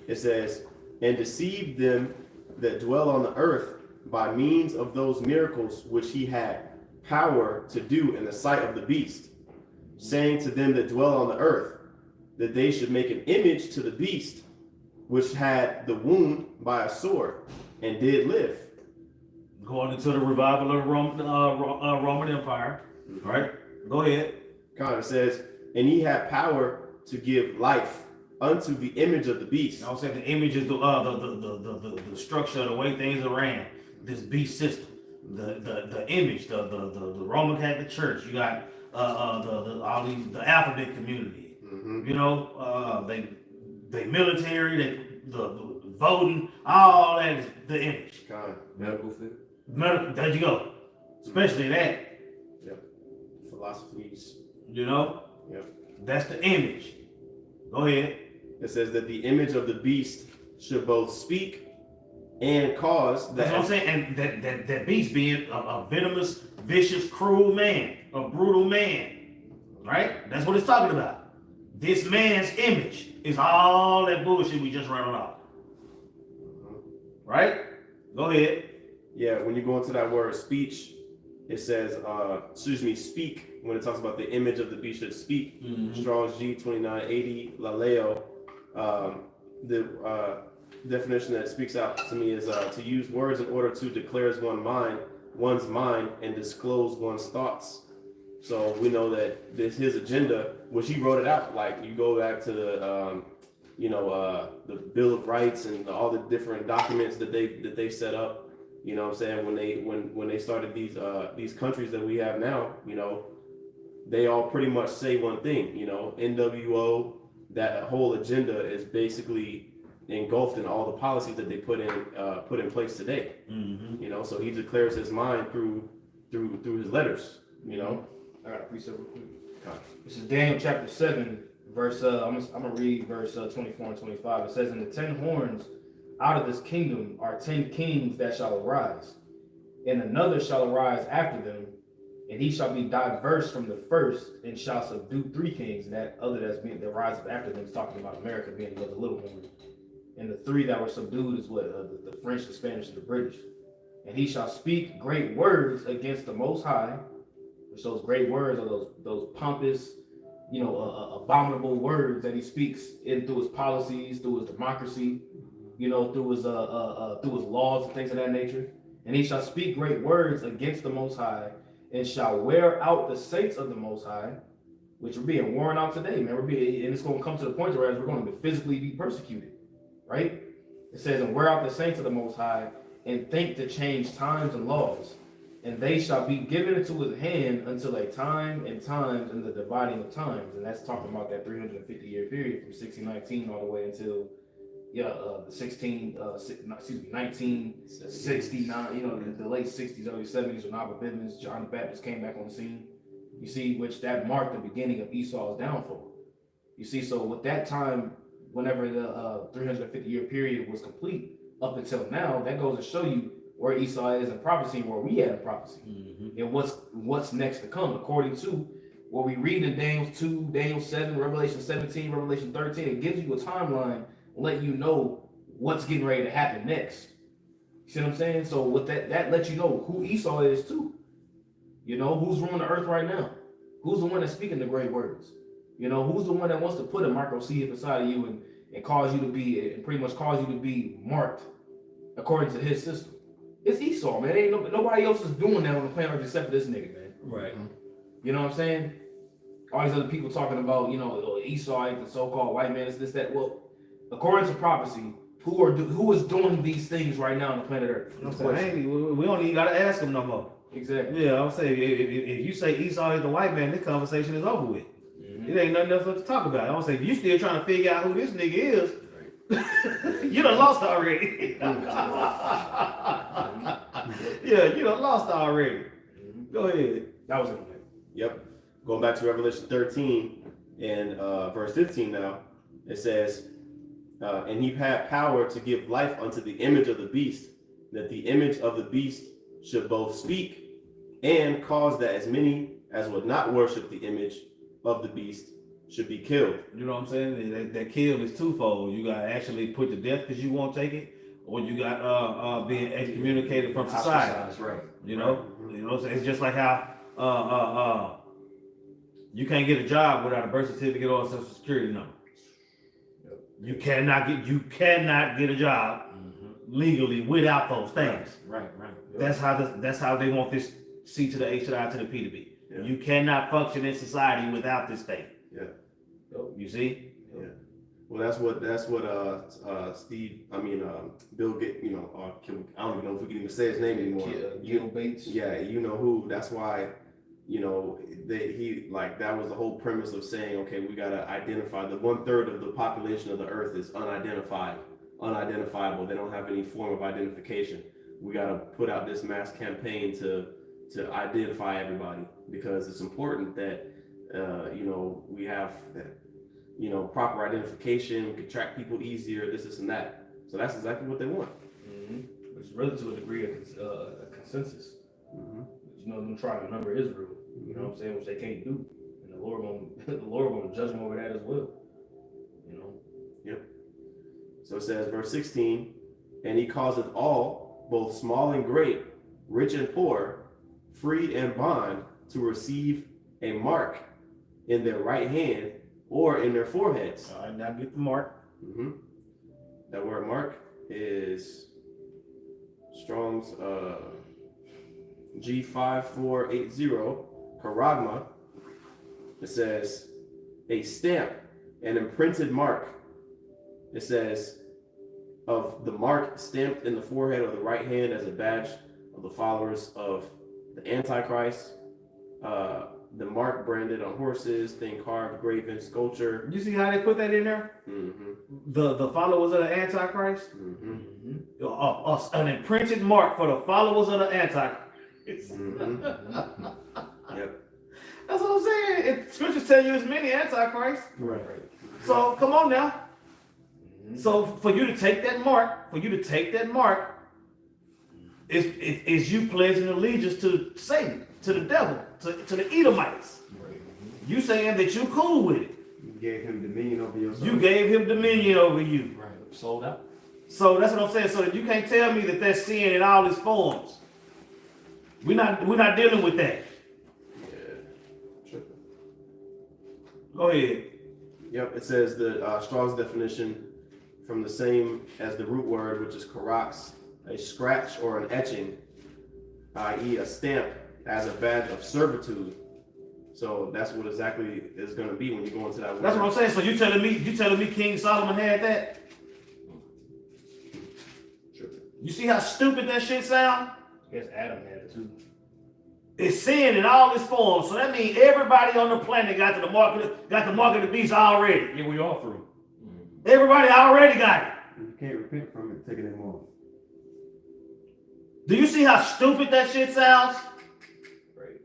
It says, "And deceived them that dwell on the earth by means of those miracles which he had power to do in the sight of the beast, saying to them that dwell on the earth, that they should make an image to the beast, which had the wound by a sword, and did live." Going into the revival of Roman Empire. Right? Go ahead. God, it says, "And he had power to give life unto the image of the beast." I was saying the image is the structure, the way things are ran. This beast system, the image, the Roman Catholic Church. You got the alphabet community. You know, they military, the voting, all that is the image. Medical field. Medical, there you go. Especially that. Yep. Philosophies. You know? Yep. That's the image. Go ahead. It says that the image of the beast should both speak and cause That's what I'm saying. And that beast being a venomous, vicious, cruel man, a brutal man. Right? That's what it's talking about. This man's image is all that bullshit we just ran off. Right? Go ahead. Yeah, when you go into that word speech, it says, speak, when it talks about the image of the beast should speak. Strong's G 2980, Laleo. The definition that speaks out to me is to use words in order to declare one's mind and disclose one's thoughts. So we know that his agenda, which he wrote it out, like you go back to the Bill of Rights and all the different documents that they set up. You know what I'm saying? When they started these countries that we have now, you know, they all pretty much say one thing, you know, NWO, that whole agenda is basically engulfed in all the policies that they put in place today. You know, so he declares his mind through his letters, you know. I got a precept real quick. This is Daniel chapter 7, verse, I'm gonna read verse 24 and 25. It says, "And the 10 horns out of this kingdom are 10 kings that shall arise, and another shall arise after them, and he shall be diverse from the first, and shall subdue 3 kings." And that other that rises after them is talking about America being the little horn. And the 3 that were subdued is the French, the Spanish, and the British. "And he shall speak great words against the Most High," which those great words are those pompous, you know, abominable words that he speaks through his policies, through his democracy, you know, through his laws and things of that nature. "And he shall speak great words against the Most High, and shall wear out the saints of the Most High," which are being worn out today, man. And it's going to come to the point where we're going to physically be persecuted, right? It says, "And wear out the saints of the Most High, and think to change times and laws. And they shall be given into his hand until a time and times and the dividing of times." And that's talking about that 350-year period from 1619 all the way until 1969, you know, the late 60s, early 70s, when Maccabbean, John the Baptist came back on the scene. You see, which that marked the beginning of Esau's downfall. You see, so with that time, whenever the 350-year period was complete, up until now, that goes to show you where Esau is in prophecy and where we at in prophecy. And what's next to come, according to what we read in Daniel 2, Daniel 7, Revelation 17, Revelation 13. It gives you a timeline, let you know what's getting ready to happen next. You see what I'm saying? So with that lets you know who Esau is too. You know, who's ruling the earth right now? Who's the one that's speaking the great words? You know, who's the one that wants to put a microchip inside of you and cause you to be, and pretty much cause you to be marked according to his system? It's Esau, man. Ain't nobody else is doing that on the planet except for this nigga, man. Right. You know what I'm saying? All these other people talking about, you know, Esau ain't the so-called white man, this, that. Well, according to prophecy, who is doing these things right now on the planet Earth? You know what I'm saying? We don't even gotta ask him no more. Exactly. Yeah, I'm saying if you say Esau is the white man, this conversation is over with. It ain't nothing else to talk about. I'm saying if you still trying to figure out who this nigga is, you done lost already. Yeah, you done lost already. Go ahead. That was it. Yep. Going back to Revelation 13 and verse 15 now, it says, "And he had power to give life unto the image of the beast, that the image of the beast should both speak and cause that as many as would not worship the image of the beast should be killed." You know what I'm saying? That kill is twofold. You got actually put to death because you won't take it, or you got being excommunicated from society. That's right. You know what I'm saying? It's just like how you can't get a job without a birth certificate or a social security number. You cannot get a job legally without those things. Right. That's how they want this C to the H to the I to the P to be. Yeah. You cannot function in society without this thing. Yeah. You see? Yeah. Well, that's what Bill Gates, you know, I don't even know if we can even say his name anymore. Gil Bates. Yeah, you know who. That's why you know, that was the whole premise of saying, okay, we got to identify the 1/3 of the population of the earth is unidentifiable. They don't have any form of identification. We got to put out this mass campaign to identify everybody, because it's important that, you know, we have, you know, proper identification. We can track people easier, this and that. So that's exactly what they want. Which is really to a degree a consensus. You know, them trying to remember Israel. You know what I'm saying? Which they can't do, and the Lord will judge them over that as well. You know. Yep. So it says, verse 16, and he causeth all, both small and great, rich and poor, free and bond, to receive a mark in their right hand or in their foreheads. All right, now get the mark. That word mark is Strong's G5480, charagma. It says a stamp, an imprinted mark. It says of the mark stamped in the forehead or the right hand as a badge of the followers of the Antichrist. The mark branded on horses, thing carved, graven, sculpture. You see how they put that in there? The followers of the Antichrist? An imprinted mark for the followers of the Antichrist. Yep. That's what I'm saying. Scriptures tell you as many Antichrists. Right. So come on now. So for you to take that mark, is you pledging allegiance to Satan, to the devil, to the Edomites. You saying that you cool with it. You gave him dominion over yourself. You gave him dominion over you. Right. Sold out. So that's what I'm saying. So that you can't tell me that that's sin in all its forms. We're not dealing with that. Go ahead. Yep, it says the Strong's definition from the same as the root word, which is karax, a scratch or an etching, i.e. a stamp as a badge of servitude. So that's what exactly is going to be when you go into that word. That's what I'm saying. So you telling me King Solomon had that? You see how stupid that shit sound? I guess Adam had it too. It's sin in all its forms. So that means everybody on the planet got the mark of the beast already. Yeah, we all through. Everybody already got it. You can't repent from it, take it anymore. Do you see how stupid that shit sounds? Right.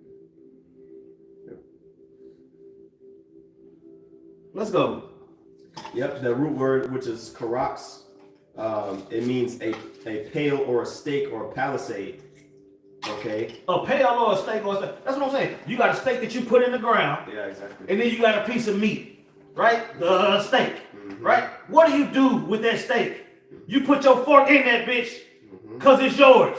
Let's go. Yep, the root word, which is karax, it means a pale or a stake or a palisade. Okay. A pale or a steak or a steak. That's what I'm saying. You got a steak that you put in the ground. Yeah, exactly. And then you got a piece of meat, right? The steak, right? What do you do with that steak? You put your fork in that bitch, cause it's yours.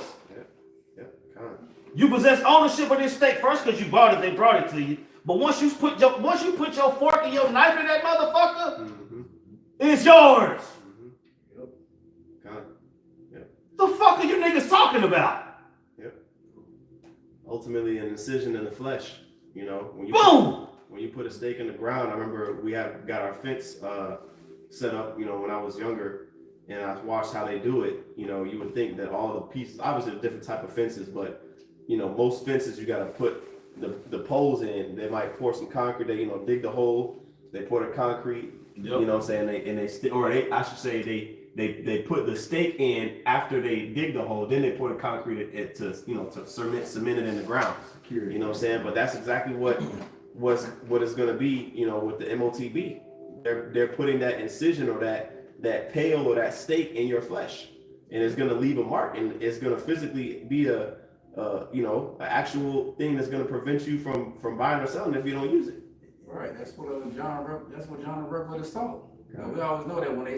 Yep. Kind of. You possess ownership of this steak first because you bought it. They brought it to you. But once you put your fork and your knife in that motherfucker, it's yours. Yep. Kind of. Yep. The fuck are you niggas talking about? Ultimately, an incision in the flesh. You know, when you put a stake in the ground. I remember we got our fence set up. You know, when I was younger, and I watched how they do it. You know, you would think that all the pieces, obviously, a different type of fences, but you know, most fences you got to put the poles in. They might pour some concrete. They dig the hole. They pour the concrete. Yep. You know what I'm saying? I should say they put the stake in after they dig the hole, then they pour the concrete to cement it in the ground. Security. You know what I'm saying? But that's exactly what is going to be, you know, with the MOTB. They're putting that incision or that pail or that stake in your flesh, and it's going to leave a mark, and it's going to physically be an actual thing that's going to prevent you from buying or selling if you don't use it. Right, that's what John the Revelator saw. You know, we always know that when they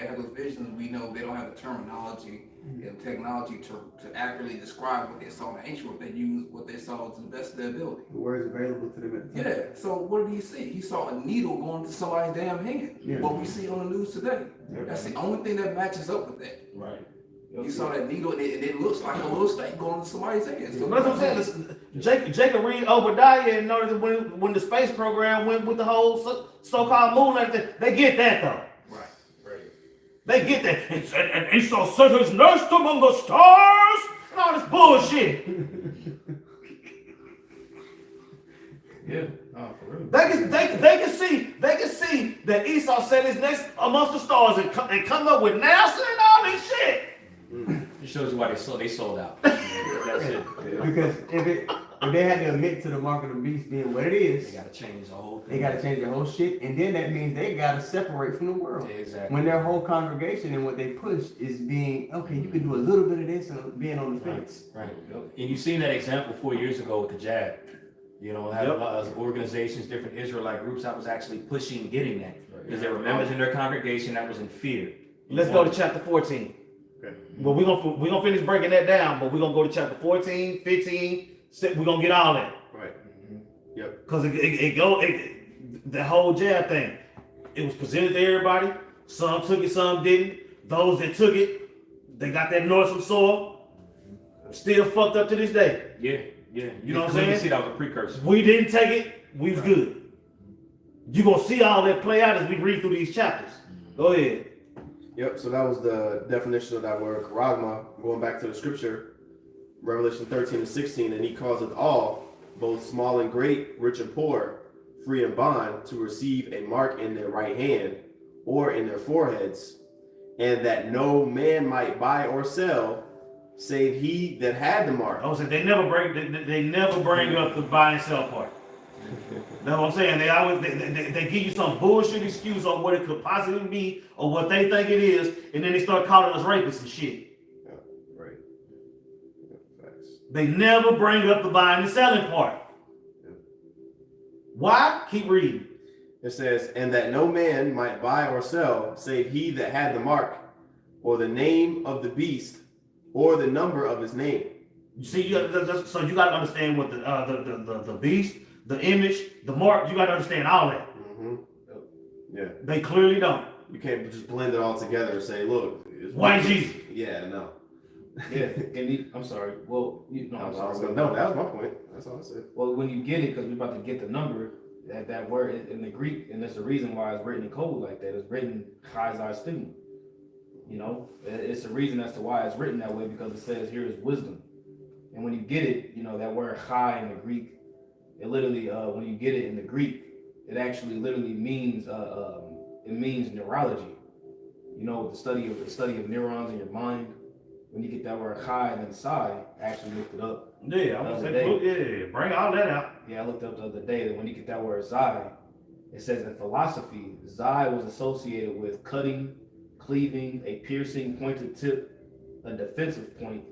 have those visions, we know they don't have the terminology and technology to accurately describe what they saw in the ancient world. They use what they saw to the best of their ability. The word is available to them at the time. Yeah, so what did he see? He saw a needle going to somebody's damn hand. Yeah. What we see on the news today. Yeah. That's the only thing that matches up with that. Right. You saw that needle, and it looks like a little stake going to somebody's hand. So That's what I'm saying. Listen, Jacob read Obadiah and know that when the space program went with the whole so-called moon, they get that though. Right. They get that. And he saw set his nest among the stars and all this bullshit. Yeah, no, for real. They can see that Esau set his next amongst the stars and come up with NASA and all this shit. It shows you why they sold out. That's it. Because if they had to admit to the mark of the beast being what it is, They gotta change the whole thing. they got to change their whole shit, and then that means they got to separate from the world. Yeah, exactly. When their whole congregation and what they push is being, okay, you can do a little bit of this and being on the fence. Right. And you've seen that example 4 years ago with the jab. You know, had a lot of organizations, different Israelite groups that was actually pushing getting that. Because there were members in their congregation that was in fear. Let's go to chapter 14. Okay. Well, we're gonna finish breaking that down, but we're gonna go to chapter 14, 15. We're gonna get all that. Right. Yep. Because the whole jab thing, it was presented to everybody. Some took it, some didn't. Those that took it, they got that Northern soil. Still fucked up to this day. Yeah. You know what I'm clearly saying? See, that was a precursor. We didn't take it, we was good. You're gonna see all that play out as we read through these chapters. Go ahead. Yep, so that was the definition of that word, charagma. Going back to the scripture, Revelation 13 and 16, and he causeth all, both small and great, rich and poor, free and bond, to receive a mark in their right hand or in their foreheads, and that no man might buy or sell, save he that had the mark. I was saying they never bring up the buy and sell part. That's what I'm saying. They always they give you some bullshit excuse on what it could possibly be or what they think it is, and then they start calling us rapists and shit. Yeah, right. Yeah, facts. They never bring up the buying and selling part. Why? Keep reading. It says, and that no man might buy or sell, save he that had the mark, or the name of the beast, or the number of his name. You see, so you got to understand what the beast, the image, the mark. You got to understand all that. Mm-hmm. Yeah, They clearly don't. you can't just blend it all together and say, look, it's White Jesus. Yeah, no. Yeah, and I'm sorry. Well, I'm sorry. No, that was my point. That's all I said. Well, when you get it, because we're about to get the number, that word in the Greek, and that's the reason why it's written in code like that. It's written chai stigma. You know, it's the reason as to why it's written that way, because it says here is wisdom. And when you get it, you know, that word chai in the Greek, it literally, when you get it in the Greek, it actually literally means, it means neurology. You know, the study of neurons in your mind. When you get that word chai and then psi, I actually looked it up. Yeah, I'm gonna say, bring all that out. Yeah, I looked up the other day that when you get that word Zai, it says in philosophy, Zai was associated with cutting, cleaving, a piercing, pointed tip, a defensive point.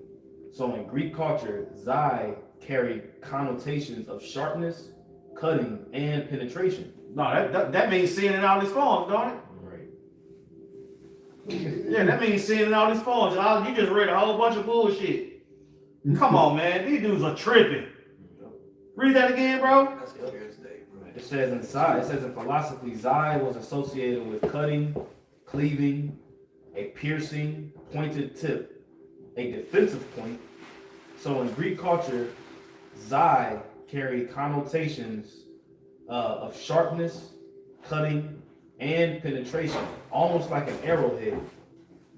So in Greek culture, Zai carried connotations of sharpness, cutting, and penetration. No, that means seeing in all these forms, don't it? Right. Yeah, that means seeing in all these forms. You just read a whole bunch of bullshit. Come on, man. These dudes are tripping. Read that again, bro. That's clear as day, bro. It says in Zai, it says in philosophy, Zai was associated with cutting, cleaving, a piercing, pointed tip, a defensive point. So in Greek culture, Zai carried connotations of sharpness, cutting, and penetration, almost like an arrowhead.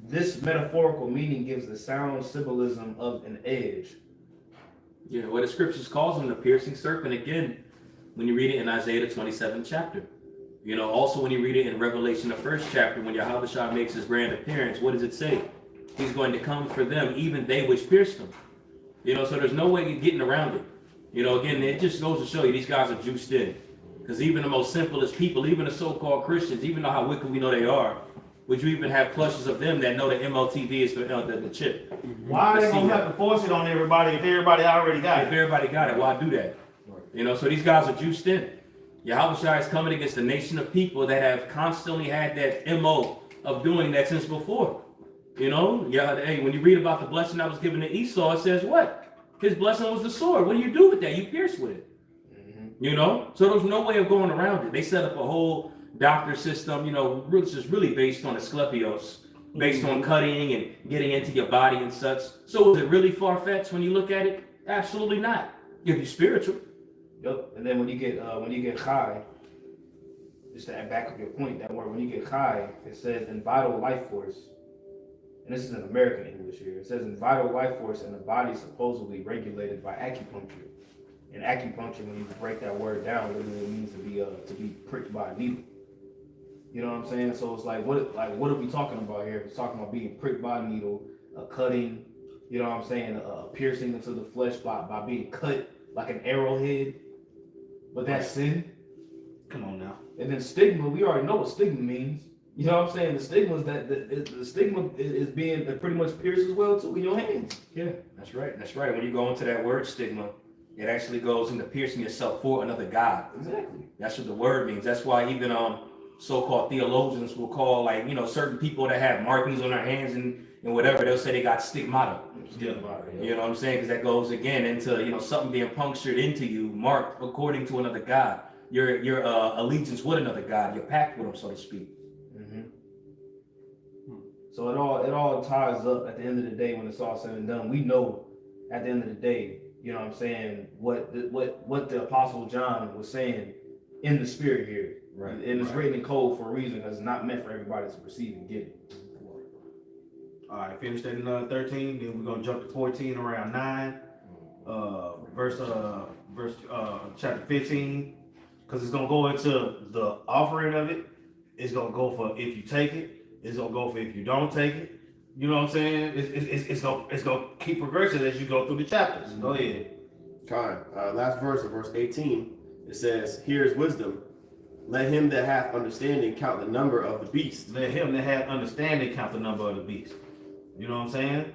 This metaphorical meaning gives the sound symbolism of an edge. Yeah, what the scriptures calls him the piercing serpent again, when you read it in Isaiah the 27th chapter. You know, also when you read it in Revelation the 1st chapter, when Yahushua makes his grand appearance, what does it say? He's going to come for them, even they which pierced him. You know, so there's no way you're getting around it. You know, again, it just goes to show you these guys are juiced in. Because even the most simplest people, even the so-called Christians, even though how wicked we know they are, would you even have clusters of them that know that MLTV is the chip? Why are they gonna have to force it on everybody if everybody already got If it? everybody got it, why do that? You know, so these guys are juiced in. Yahushua is coming against a nation of people that have constantly had that MO of doing that since before. You know, hey, when you read about the blessing that was given to Esau, it says what? His blessing was the sword. What do you do with that? You pierce with it. You know, so there's no way of going around it. They set up a whole doctor system, you know, which is really based on Asclepios, based on cutting and getting into your body and such. So is it really far-fetched when you look at it? Absolutely not. If you're spiritual. Yep. And then when you get chai, just to back up your point, that word when you get chai, it says in vital life force, and this is in American English here. It says in vital life force in the body supposedly regulated by acupuncture. in acupuncture, when you break that word down, literally it means to be pricked by a needle. You know what I'm saying? So it's like what are we talking about here? It's talking about being pricked by a needle, a cutting, you know what I'm saying, a piercing into the flesh by being cut like an arrowhead. But that's sin. Come on now. And then stigma, we already know what stigma means. You know what I'm saying? The stigma is the stigma is being pretty much pierced as well too in your hands. Yeah, that's right. That's right. When you go into that word stigma, it actually goes into piercing yourself for another god. Exactly. That's what the word means. That's why even so-called theologians will call, like, you know, certain people that have markings on their hands and whatever, they'll say they got stigmata. Yeah. You know what I'm saying? Because that goes again into, you know, something being punctured into you, marked according to another god. Your allegiance with another god, your pact with him, so to speak. So it all ties up at the end of the day when it's all said and done. We know at the end of the day, you know what I'm saying, what the Apostle John was saying in the spirit here. Right. And it's written in code for a reason, because it's not meant for everybody to perceive and get it. All right, finished that in 13. Then we're gonna jump to 14 around 9, chapter 15, because it's gonna go into the offering of it. It's gonna go for if you take it. It's gonna go for if you don't take it. You know what I'm saying? It's gonna keep progressing as you go through the chapters. Go ahead. Last verse of verse 18. It says, "Here is wisdom. Let him that hath understanding count the number of the beast." Let him that have understanding count the number of the beast. You know what I'm saying?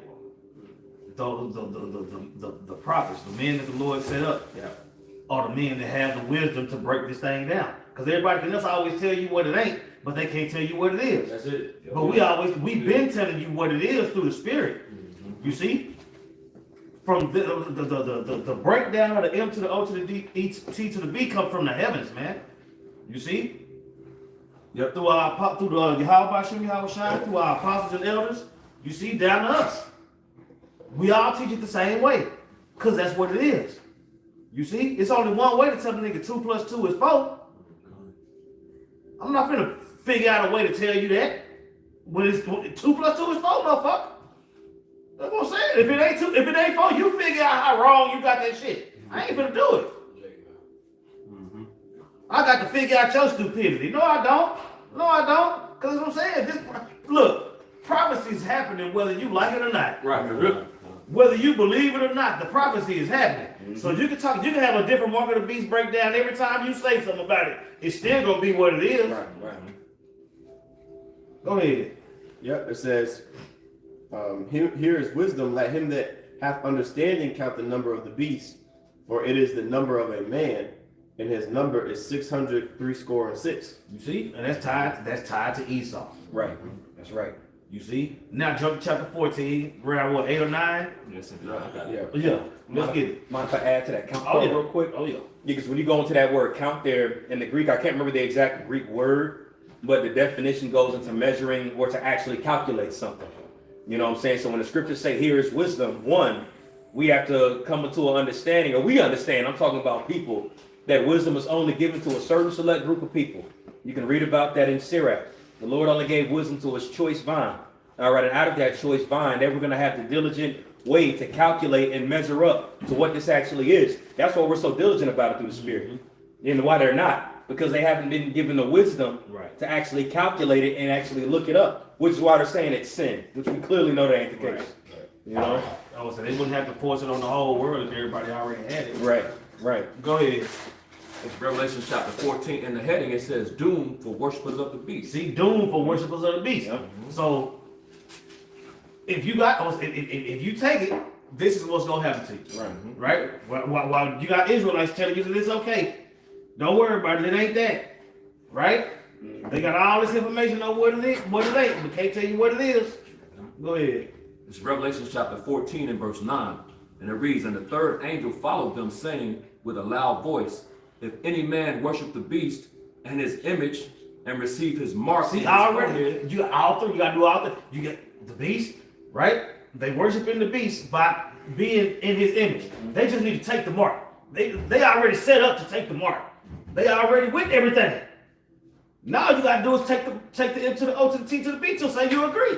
The prophets, the men that the Lord set up, are the men that have the wisdom to break this thing down. Because everybody else always tell you what it ain't, but they can't tell you what it is. That's it. But we've been telling you what it is through the Spirit. You see? From the breakdown of the M to the O to the D, E to T to the B come from the heavens, man. You see? Yep. Through the Yahweh, through our apostles and elders, you see, down to us. We all teach it the same way. Because that's what it is. You see? It's only one way to tell the nigga 2 + 2 is 4. I'm not gonna figure out a way to tell you that. When it's 2 + 2 is 4, motherfucker. That's what I'm saying. If it ain't 4, you figure out how wrong you got that shit. I ain't gonna do it. I got to figure out your stupidity. No, I don't. Because what I'm saying, look, prophecy is happening whether you like it or not. Right. Whether you believe it or not, the prophecy is happening. So you can have a different mark of the beast breakdown every time you say something about it. It's still gonna be what it is. Right. Go ahead. Yep, it says, here is wisdom. Let him that hath understanding count the number of the beast, for it is the number of a man, and his number is 666. You see? And that's tied to Esau. Right. That's right. You see? Now jump to chapter 14, around what, 8 or 9? Yes, Yeah. Let's get it. Mind if I add to that count Oh, yeah. real quick? Oh, yeah. Yeah, because when you go into that word count there in the Greek, I can't remember the exact Greek word, but the definition goes into measuring or to actually calculate something. You know what I'm saying? So when the scriptures say here is wisdom, one, we have to come into an understanding, or we understand, I'm talking about people, that wisdom is only given to a certain select group of people. You can read about that in Sirach. The Lord only gave wisdom to his choice vine. All right, and out of that choice vine, they were going to have the diligent way to calculate and measure up to what this actually is. That's why we're so diligent about it through the Spirit. And why they're not, because they haven't been given the wisdom to actually calculate it and actually look it up, which is why they're saying it's sin, which we clearly know that ain't the case. You know? Oh, so they wouldn't have to force it on the whole world if everybody already had it. Right. Go ahead. It's Revelation chapter 14. In the heading, it says, "Doom for worshipers of the beast." See, doom for worshipers of the beast. Yep. So, if you take it, this is what's gonna happen to you. Right? While you got Israelites telling you that it's okay, don't worry about it. It ain't that. Right? They got all this information on what it is, what it ain't, but can't tell you what it is. Go ahead. It's Revelation chapter 14 and verse 9. And it reads, "And the third angel followed them, saying with a loud voice, If any man worship the beast and his image and receive his mark." See, in his already, forehead." you got all three. You got to do all three. You get the beast, right? They worshiping the beast by being in his image. They just need to take the mark. They already set up to take the mark. They already with everything. Now you got to do is take the M to the O to the T to the B to say you agree.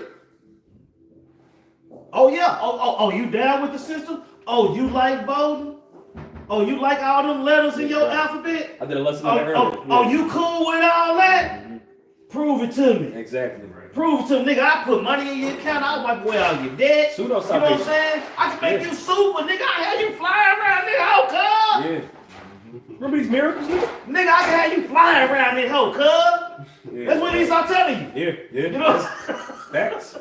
Oh yeah. Oh, you down with the system? Oh, you like voting? Oh, you like all them letters in your alphabet? I did a lesson on that earlier. Oh, you cool with all that? Prove it to me. Exactly. Prove it to me, nigga. I put money in your account. I'll wipe away all your debt. Pseudo You know what I'm saying? I can make you super, nigga. I had you flying around, nigga. Oh, cuz. Yeah. Remember these miracles, nigga? Nigga, I can have you flying around this hoe, cuz. Yeah. That's what he's telling you. Yeah, yeah. You know? Facts.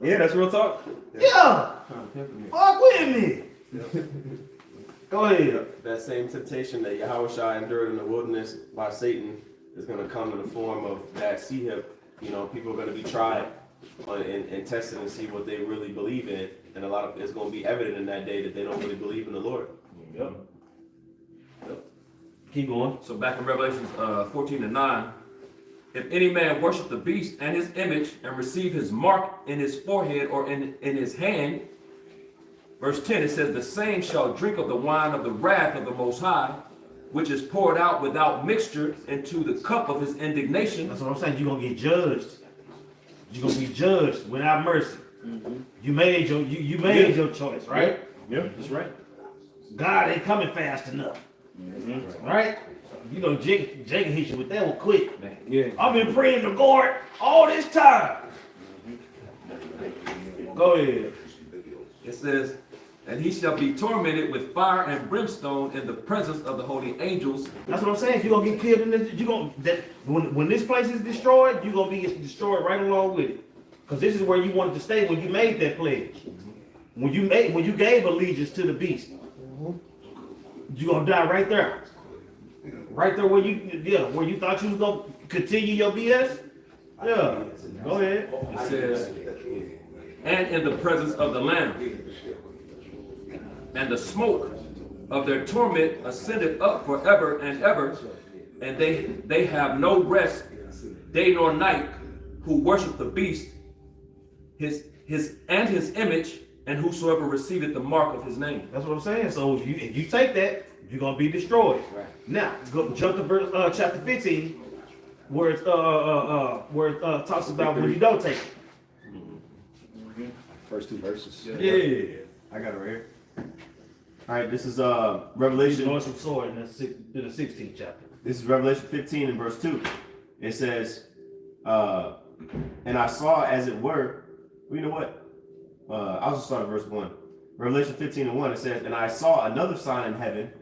Yeah, that's real talk. Yeah. Fuck with me. Go ahead. That same temptation that Yahushua endured in the wilderness by Satan is going to come in the form of that hip. You know, people are going to be tried and tested and see what they really believe in. And it's going to be evident in that day that they don't really believe in the Lord. Yep. Keep going. So back in Revelations 14:9, if any man worship the beast and his image and receive his mark in his forehead or in his hand, verse 10, it says, the same shall drink of the wine of the wrath of the Most High, which is poured out without mixture into the cup of his indignation. That's what I'm saying. You're going to get judged. You're going to be judged without mercy. You made your choice, right? Yeah, that's right. God ain't coming fast enough. Right? You know, Jake hit you with that one quick. Yeah. I've been praying to God all this time. Go ahead. It says, and he shall be tormented with fire and brimstone in the presence of the holy angels. That's what I'm saying. You're gonna get killed in this. When this place is destroyed, you're gonna be destroyed right along with it. Because this is where you wanted to stay when you made that pledge. When you gave allegiance to the beast, you're gonna die right there. Right there where you thought you was gonna continue your BS. Yeah. Go ahead. It says, and in the presence of the Lamb. And the smoke of their torment ascended up forever and ever, and they have no rest day nor night, who worship the beast, his image, and whosoever receiveth the mark of his name. That's what I'm saying. So if you take that, you're gonna be destroyed. Right. Now jump to verse chapter 15, where it talks about when you don't take it. First two verses. Yeah. I got it right here. All right, this is Revelation. Going some sword in the 16th chapter. This is Revelation 15 and verse 2. It says, and I saw as it were, well, you know what? I'll just start at verse 1. Revelation 15 and 1, it says, and I saw another sign in heaven,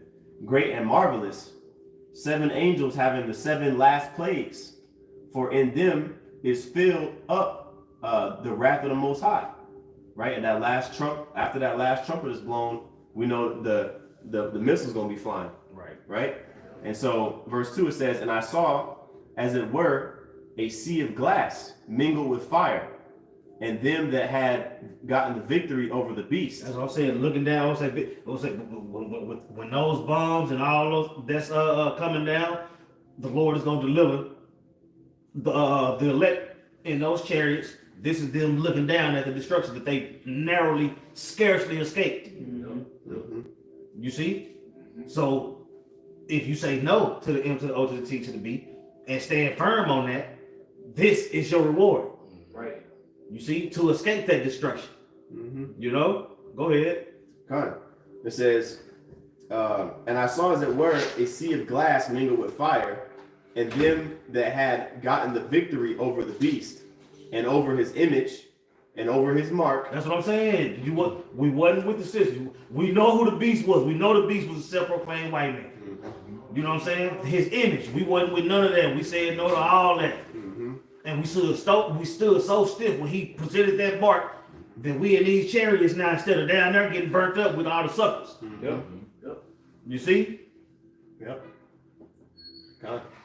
great and marvelous, 7 angels having the 7 last plagues, for in them is filled up the wrath of the Most High. Right? And that last trump, after that last trumpet is blown, we know the missile's gonna be flying. Right? And so verse 2 it says, and I saw as it were a sea of glass mingled with fire, and them that had gotten the victory over the beast. That's what I'm saying. Looking down, I was like, when those bombs and all those that's coming down, the Lord is gonna deliver the elect in those chariots. This is them looking down at the destruction that they narrowly, scarcely escaped. You see? So if you say no to the M, to the O, to the T, to the B, and stand firm on that, this is your reward. Right. You see? To escape that destruction. You know? Go ahead. Come. It says, and I saw as it were a sea of glass mingled with fire, and them that had gotten the victory over the beast, and over his image, and over his mark. That's what I'm saying. We wasn't with the system. We know who the beast was. We know the beast was a self-proclaimed white man. You know what I'm saying? His image. We wasn't with none of that. We said no to all that. And we stood so stiff when he presented that mark that we in these chariots now, instead of down there getting burnt up with all the suckers. Yep. You see? Yep.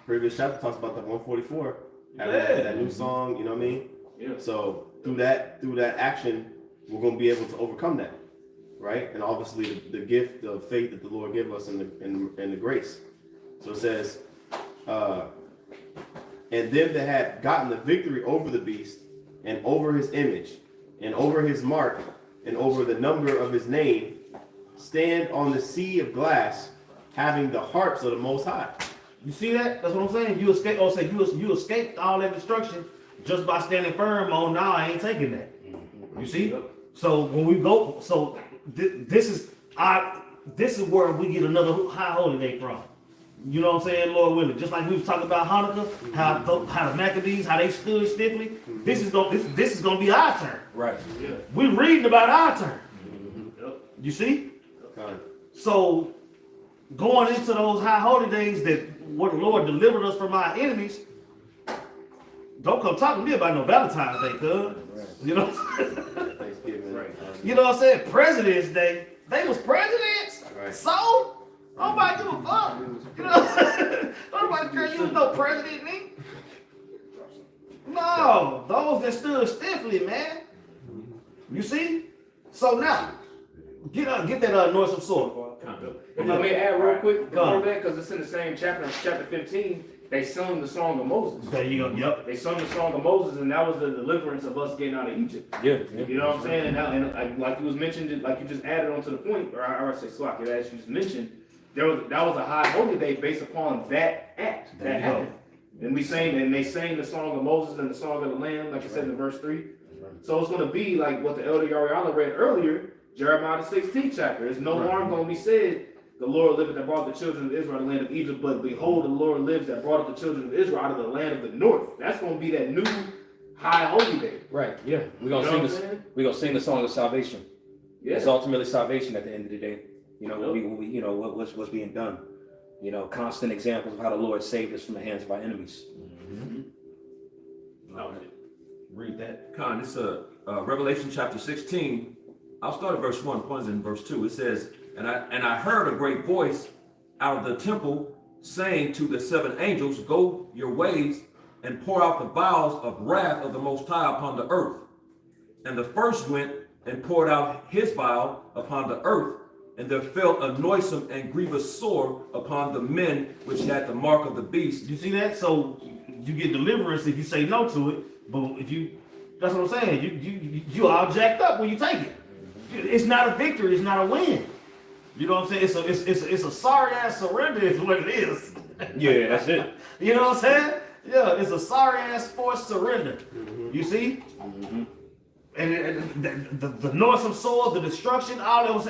Previous chapter talks about the 144. Having that new song, you know what I mean? Yeah. So through that action, we're gonna be able to overcome that, right? And obviously the gift of faith that the Lord gave us and the grace. So it says, and them that had gotten the victory over the beast, and over his image, and over his mark, and over the number of his name, stand on the sea of glass, having the harps of the Most High. You see that? That's what I'm saying. You escaped all that destruction just by standing firm on, nah, I ain't taking that. You see? So when we go, this is this is where we get another high holy day from. You know what I'm saying, Lord willing. Just like we was talking about Hannukah, how the Maccabees, how they stood stiffly. This is gonna be our turn. Right. Yeah. We're reading about our turn. You see? So going into those high holy days that what the Lord delivered us from our enemies, don't come talk to me about no Valentine's Day, cuz. You know what I'm saying? Thanksgiving. Right. You know what I'm saying? President's Day. They was presidents. Right. So nobody give a fuck. You know what I'm saying? Nobody care you was no president, nigga. No, those that stood stiffly, man. You see? So now, get that North sword. If I may add real quick Go on. before that, because it's in the same chapter, chapter 15, they sung the song of Moses. There you go. Yep. They sung the song of Moses, and that was the deliverance of us getting out of Egypt. Yeah. You know what I'm saying? And like you was mentioned, like you just added on to the point, or I say Slack, as you just mentioned, that was a high holy day based upon that act There that you go. happened. And they sang the song of Moses and the song of the Lamb, like I said in verse 3. So it's going to be like what the Elder Yariala read earlier, Jeremiah the 16th chapter. There's no harm going to be said. The Lord liveth that brought the children of Israel out of the land of Egypt, but behold, the Lord lives that brought up the children of Israel out of the land of the north. That's going to be that new high holy day. Right. Yeah. We're gonna You know sing what I'm this. saying? We're gonna sing the song of salvation. Yeah. It's ultimately salvation at the end of the day. You know, Yep. what we you know what's being done. You know, constant examples of how the Lord saved us from the hands of our enemies. Read that. Con, it's Revelation chapter 16. I'll start at verse 1, points in verse 2. It says, and I heard a great voice out of the temple saying to the 7 angels, go your ways and pour out the vials of wrath of the Most High upon the earth. And the first went and poured out his vial upon the earth, and there fell a noisome and grievous sore upon the men which had the mark of the beast. You see that? So you get deliverance if you say no to it, but if you, that's what I'm saying. You all jacked up when you take it. It's not a victory. It's not a win. You know what I'm saying? It's a sorry ass surrender is what it is. Yeah, that's it. You know what I'm saying? Yeah, it's a sorry ass forced surrender. You see? And the noisome soul, the destruction, all that was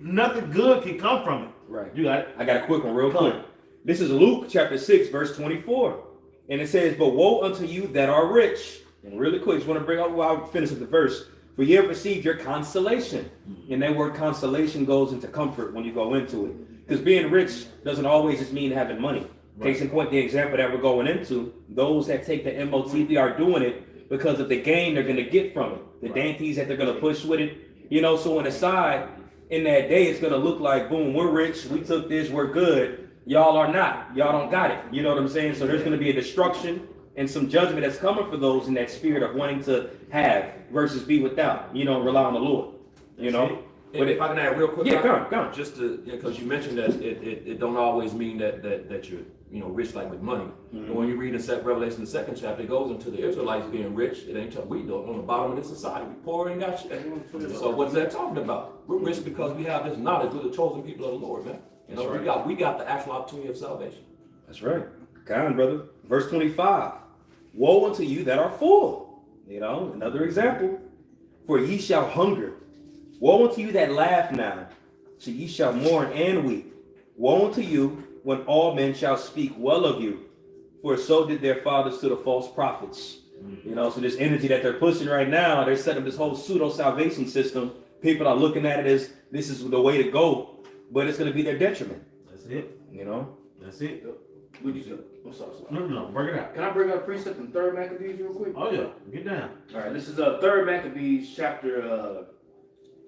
nothing good can come from it. Right. You got it. I got a quick one real Come quick. on. This is Luke chapter 6, verse 24. And it says, but woe unto you that are rich. And really quick, just want to bring up, I'll finish with the verse. For you have received your consolation. And that word consolation goes into comfort when you go into it. Because being rich doesn't always just mean having money. Case in point, the example that we're going into, those that take the MOTB are doing it because of the gain they're going to get from it. The dainties that they're going to push with it. You know, so on the side, in that day, it's going to look like, boom, we're rich, we took this, we're good. Y'all are not. Y'all don't got it. You know what I'm saying? So there's going to be a destruction and some judgment that's coming for those in that spirit of wanting to have versus be without. You know, rely on the Lord. You know? But if I can add real quick, Yeah, come on. Just to, because you mentioned that it don't always mean that you're rich like with money. And when you read in Revelation the 2nd chapter, it goes into the Israelites being rich. It ain't we don't on the bottom of this society. We poor and got shit. So what's that talking about? We're rich because we have this knowledge. We're the chosen people of the Lord, man. You know, we got the actual opportunity of salvation. That's right. Come on, brother. Verse 25. Woe unto you that are full. You know, another example. For ye shall hunger. Woe unto you that laugh now, so ye shall mourn and weep. Woe unto you when all men shall speak well of you, for so did their fathers to the false prophets. You know, so this energy that they're pushing right now, they're setting up this whole pseudo salvation system. People are looking at it as this is the way to go, but it's going to be their detriment. That's it. You know, That's it. What you say? I'm sorry. No. Bring it out. Can I bring up a precept in 3rd Maccabees real quick? Oh yeah. Get down. All right, this is 3rd Maccabees chapter.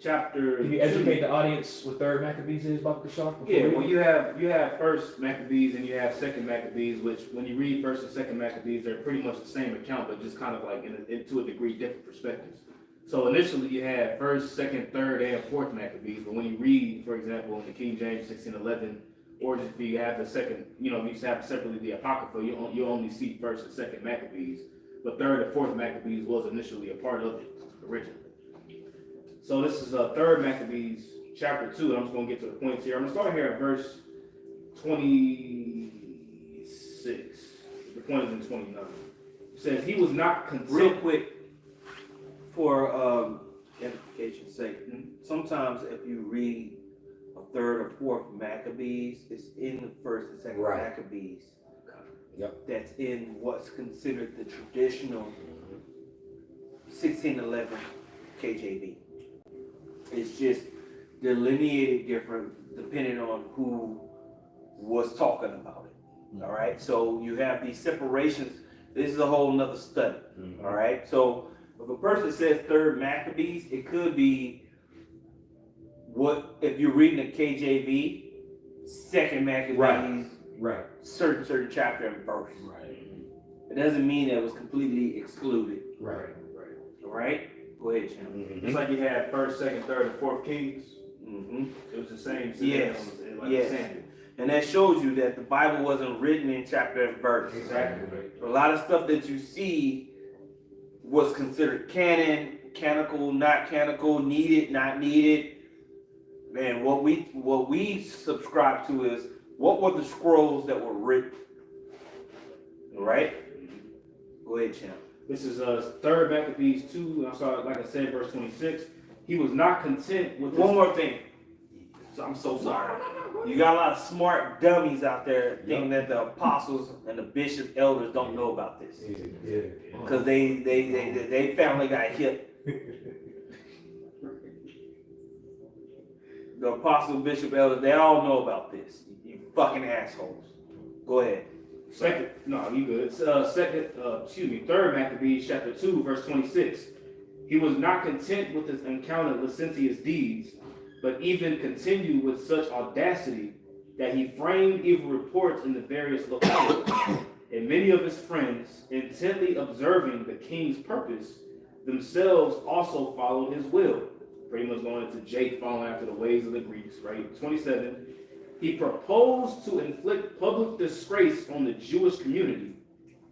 can you educate the audience what 3rd Maccabees is about the Shah? Yeah, well, you have 1st Maccabees and you have 2nd Maccabees, which when you read 1st and 2nd Maccabees, they're pretty much the same account, but just kind of like to a degree different perspectives. So initially you had 1st, 2nd, 3rd, and 4th Maccabees, but when you read, for example, in the King James 1611 origin fee, you have the 2nd, you just have separately the Apocrypha. You only see 1st and 2nd Maccabees, but 3rd and 4th Maccabees was initially a part of it originally. So this is 3rd Maccabees chapter 2, and I'm just going to get to the points here. I'm going to start here at verse 26. The point is in 29. It says, he was not content. Real quick, for edification's sake, sometimes if you read a third or fourth Maccabees. It's in the first and second Right. Maccabees. Yep. That's in what's considered the traditional 1611 KJV. It's just delineated different depending on who was talking about it. All right. So you have these separations. This is a whole nother study. All right. So if a person says third Maccabees, it could be what if you're reading the KJV, second Maccabees, Right. certain chapter and verse. Right. It doesn't mean that it was completely excluded. Right. All right. Go ahead, Jim. It's like you had first, second, third, and fourth kings. Mm-hmm. It was the same. Yes. Like Yes. Samuel. And that shows you that the Bible wasn't written in chapter and verse. Exactly. A lot of stuff that you see was considered canon, canonical, not canonical, needed, not needed. Man, what we subscribe to is what were the scrolls that were written. All right? Go ahead, Champ. This is third Maccabees 2. I'm sorry, like I said, verse 26. He was not content with One more thing. I'm so sorry. You got a lot of smart dummies out there thinking that the apostles and the bishop elders don't know about this. Yeah. Because they family got hip. The apostle, bishop, elders, they all know about this. You fucking assholes. Go ahead. You good. Third Maccabees chapter 2, verse 26. He was not content with his encountered licentious deeds, but even continued with such audacity that he framed evil reports in the various localities. And many of his friends, intently observing the king's purpose, themselves also followed his will. Pretty much going into Jake following after the ways of the Greeks, right? 27. He proposed to inflict public disgrace on the Jewish community,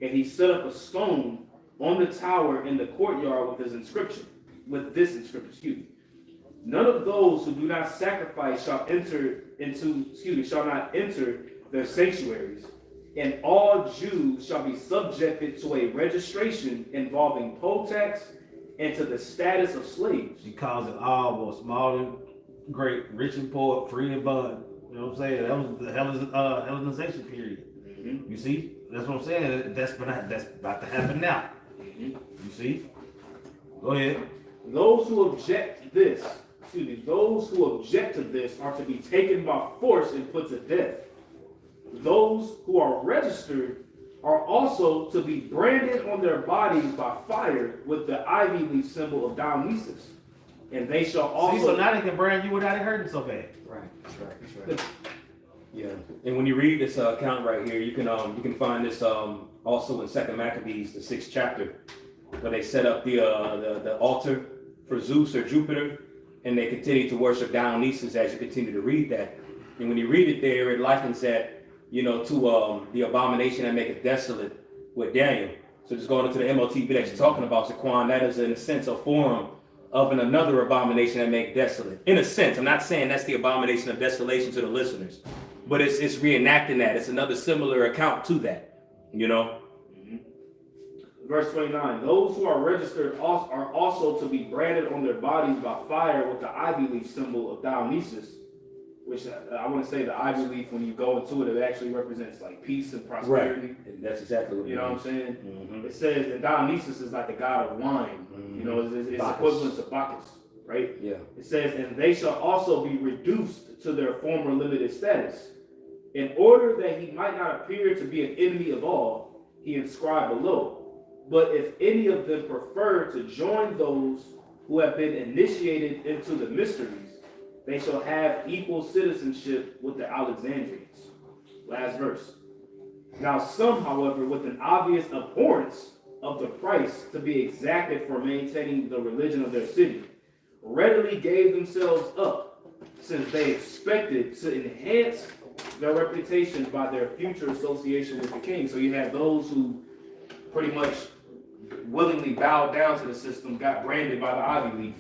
and he set up a stone on the tower in the courtyard with this inscription. None of those who do not sacrifice shall not enter their sanctuaries, and all Jews shall be subjected to a registration involving poll tax and to the status of slaves. He calls it all, both small and great, rich and poor, free and bond. You know what I'm saying? That was the Hellenization period. Mm-hmm. You see? That's what I'm saying. That's about to happen now. Mm-hmm. You see? Go ahead. Those who object to this are to be taken by force and put to death. Those who are registered are also to be branded on their bodies by fire with the ivy leaf symbol of Dionysus. And they shall also... See, so now they can brand you without it hurting so bad. Right. That's right. Yeah. And when you read this account right here, you can find this also in Second Maccabees, the 6th chapter, where they set up the altar for Zeus or Jupiter, and they continue to worship Dionysus as you continue to read that. And when you read it there, it likens that, to the abomination that maketh desolate with Daniel. So just going into the MOTB that you're talking about, Shaquan, that is in a sense a form of another abomination that make desolate. In a sense, I'm not saying that's the abomination of desolation to the listeners, but it's reenacting that. It's another similar account to that, Verse 29, those who are registered are also to be branded on their bodies by fire with the ivy leaf symbol of Dionysus, which I want to say the ivy leaf, when you go into it, it actually represents like peace and prosperity. Right. And that's exactly what You know what I'm saying? Mm-hmm. It says that Dionysus is like the god of wine. Mm-hmm. It's Bacchus. equivalent to Bacchus, right? Yeah. It says, and they shall also be reduced to their former limited status. In order that he might not appear to be an enemy of all, he inscribed below. But if any of them prefer to join those who have been initiated into the mysteries, they shall have equal citizenship with the Alexandrians. Last verse. Now some, however, with an obvious abhorrence of the price to be exacted for maintaining the religion of their city, readily gave themselves up, since they expected to enhance their reputation by their future association with the king. So you have those who pretty much willingly bowed down to the system, got branded by the ivy leaf,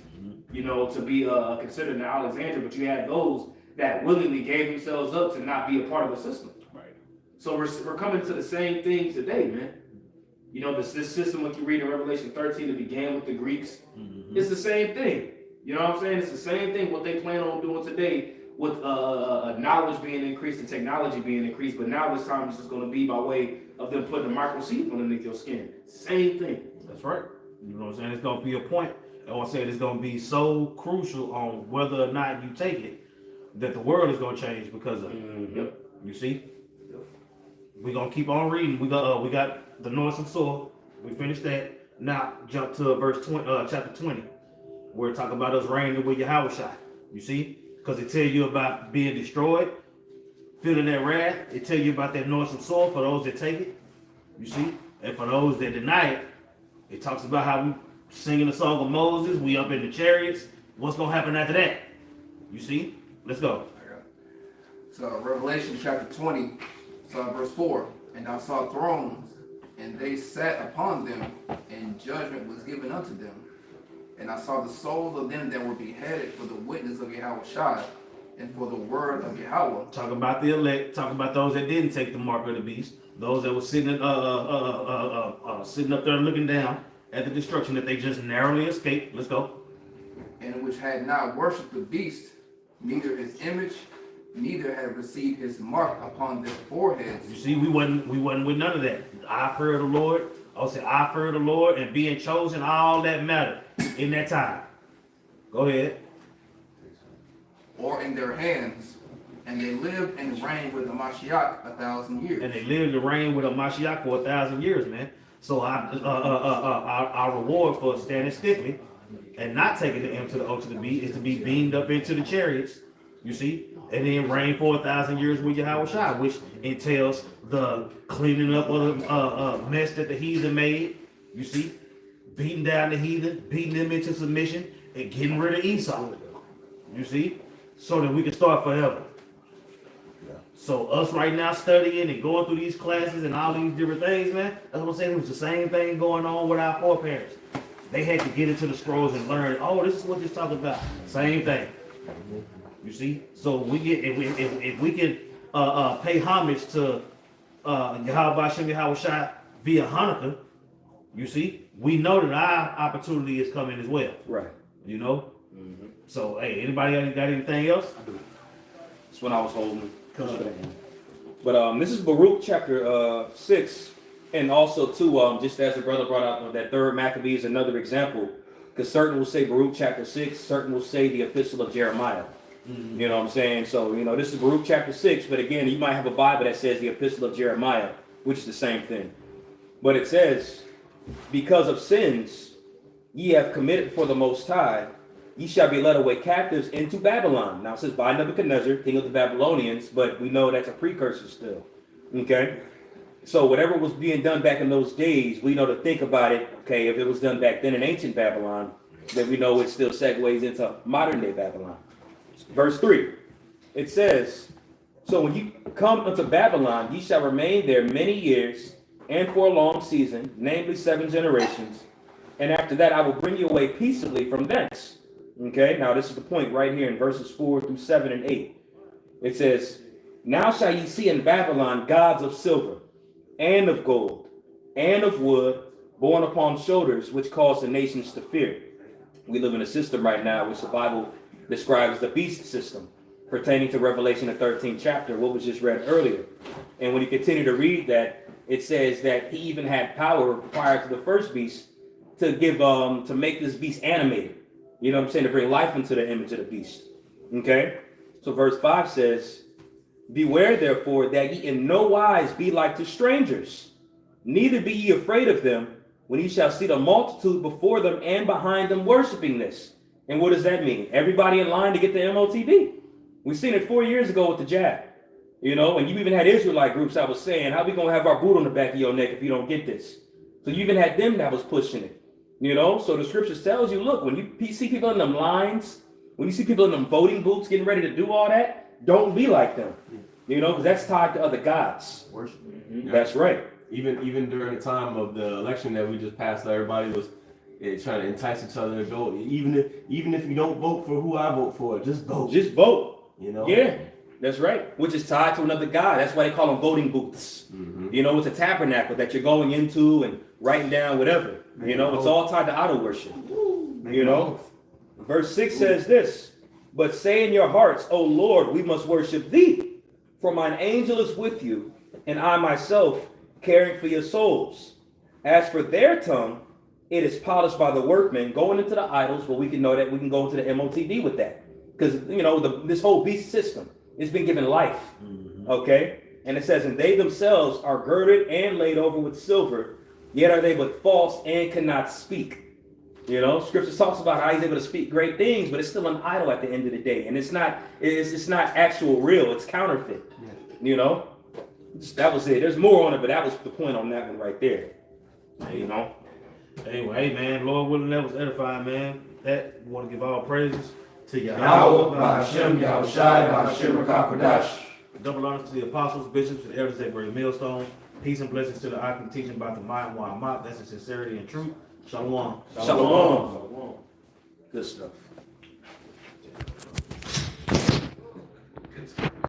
to be considered an Alexander, but you had those that willingly gave themselves up to not be a part of the system. Right. So we're coming to the same thing today, man. This system, like you read in Revelation 13, it began with the Greeks. It's the same thing. You know what I'm saying? It's the same thing what they plan on doing today with knowledge being increased and technology being increased, but now this time it's just going to be by way of them putting a microchip underneath your skin. Same thing. That's right. You know what I'm saying? It's gonna be a point. I want to say it's gonna be so crucial on whether or not you take it that the world is gonna change because of it. Yep. You see? We're gonna keep on reading. We got the North and Sword. We finished that. Now jump to verse 20, chapter 20. Where it talk about us reigning with Yahweh Shai. You see? Because it tell you about being destroyed, feeling that wrath. It tell you about that North and Sword for those that take it. You see? And for those that deny it, it talks about how we singing the song of Moses, we up in the chariots. What's gonna happen after that? You see? Let's go. So Revelation chapter 20, so verse 4. And I saw thrones, and they sat upon them, and judgment was given unto them. And I saw the souls of them that were beheaded for the witness of Yahweh Shai, and for the word of Yahweh. Talk about the elect. Talk about those that didn't take the mark of the beast. Those that were sitting sitting up there looking down at the destruction that they just narrowly escaped. Let's go. And which had not worshipped the beast, neither his image, neither had received his mark upon their foreheads. You see, we wasn't with none of that. I fear the Lord. I would say I fear the Lord and being chosen, all that mattered in that time. Go ahead. Or in their hands, and they lived and reigned with the Mashiach 1,000 years. And they lived to reign with a Mashiach for 1,000 years, man. So our reward for standing stiffly and not taking the M to the O to the B is to be beamed up into the chariots, you see, and then reign for 1,000 years with Yahweh Shai, which entails the cleaning up of the mess that the heathen made, you see, beating down the heathen, beating them into submission, and getting rid of Esau, you see, so that we can start forever. So us right now studying and going through these classes and all these different things, man, that's what I'm saying. It was the same thing going on with our foreparents. They had to get into the scrolls and learn, oh, this is what this talking about. Same thing. You see? So we get if we can pay homage to Yahweh Shem Yahweh Shai via Hannukah, you see, we know that our opportunity is coming as well. Right. You know? So hey, anybody got anything else? That's what I was holding. But this is Baruch chapter 6, and also too, just as the brother brought out that third Maccabee is another example, because certain will say Baruch chapter 6, certain will say the epistle of Jeremiah. You know what I'm saying? So this is Baruch chapter 6, but again, you might have a Bible that says the epistle of Jeremiah, which is the same thing. But it says, because of sins ye have committed before the Most High, ye shall be led away captives into Babylon. Now it says by Nebuchadnezzar, king of the Babylonians, but we know that's a precursor still. Okay? So whatever was being done back in those days, we know to think about it, okay, if it was done back then in ancient Babylon, then we know it still segues into modern day Babylon. Verse 3, it says, so when you come unto Babylon, ye shall remain there many years, and for a long season, namely 7 generations, and after that I will bring you away peaceably from thence. Okay, now this is the point right here in verses 4 through 7 and 8. It says, now shall ye see in Babylon gods of silver, and of gold, and of wood, borne upon shoulders, which cause the nations to fear. We live in a system right now which the Bible describes as the beast system, pertaining to Revelation the 13th chapter, what was just read earlier. And when you continue to read that, it says that he even had power prior to the first beast to give to make this beast animated. You know what I'm saying? To bring life into the image of the beast. Okay? So verse 5 says, beware therefore that ye in no wise be like to strangers, neither be ye afraid of them, when ye shall see the multitude before them and behind them worshiping this. And what does that mean? Everybody in line to get the MOTB. We seen it 4 years ago with the jab. And you even had Israelite groups that was saying, how we going to have our boot on the back of your neck if you don't get this? So you even had them that was pushing it. So the scriptures tells you, look, when you see people in them lines, when you see people in them voting booths getting ready to do all that, don't be like them. Because that's tied to other gods. Worship. That's right. Even during the time of the election that we just passed, everybody was trying to entice each other to go. Even if you don't vote for who I vote for, just vote. Just vote. Yeah. That's right. Which is tied to another god. That's why they call them voting booths. It's a tabernacle that you're going into and writing down whatever. It's all tied to idol worship. Verse 6 says this, But say in your hearts, O Lord, we must worship thee. For mine angel is with you, and I myself caring for your souls. As for their tongue, it is polished by the workmen, going into the idols, but we can know that we can go into the MOTD with that. Because, you know, this whole beast system, it's been given life. Okay? And it says, and they themselves are girded and laid over with silver, yet are they but false and cannot speak. You know, scripture talks about how he's able to speak great things, but it's still an idol at the end of the day. And it's not actual real, it's counterfeit. You know? That was it. There's more on it, but that was the point on that one right there. You know? Anyway, hey man, Lord willing, that was edifying, man. That we want to give all praises to Yahweh, Yahweh. Ba'Hashem, Yahushai, Ba'Hashem, Kodash. Double honors to the apostles, bishops, and elders at Great Millstone. Peace and blessings to the Akim teaching about the mind Muhammad. That's in sincerity and truth. Shalom. Shalom. Good stuff.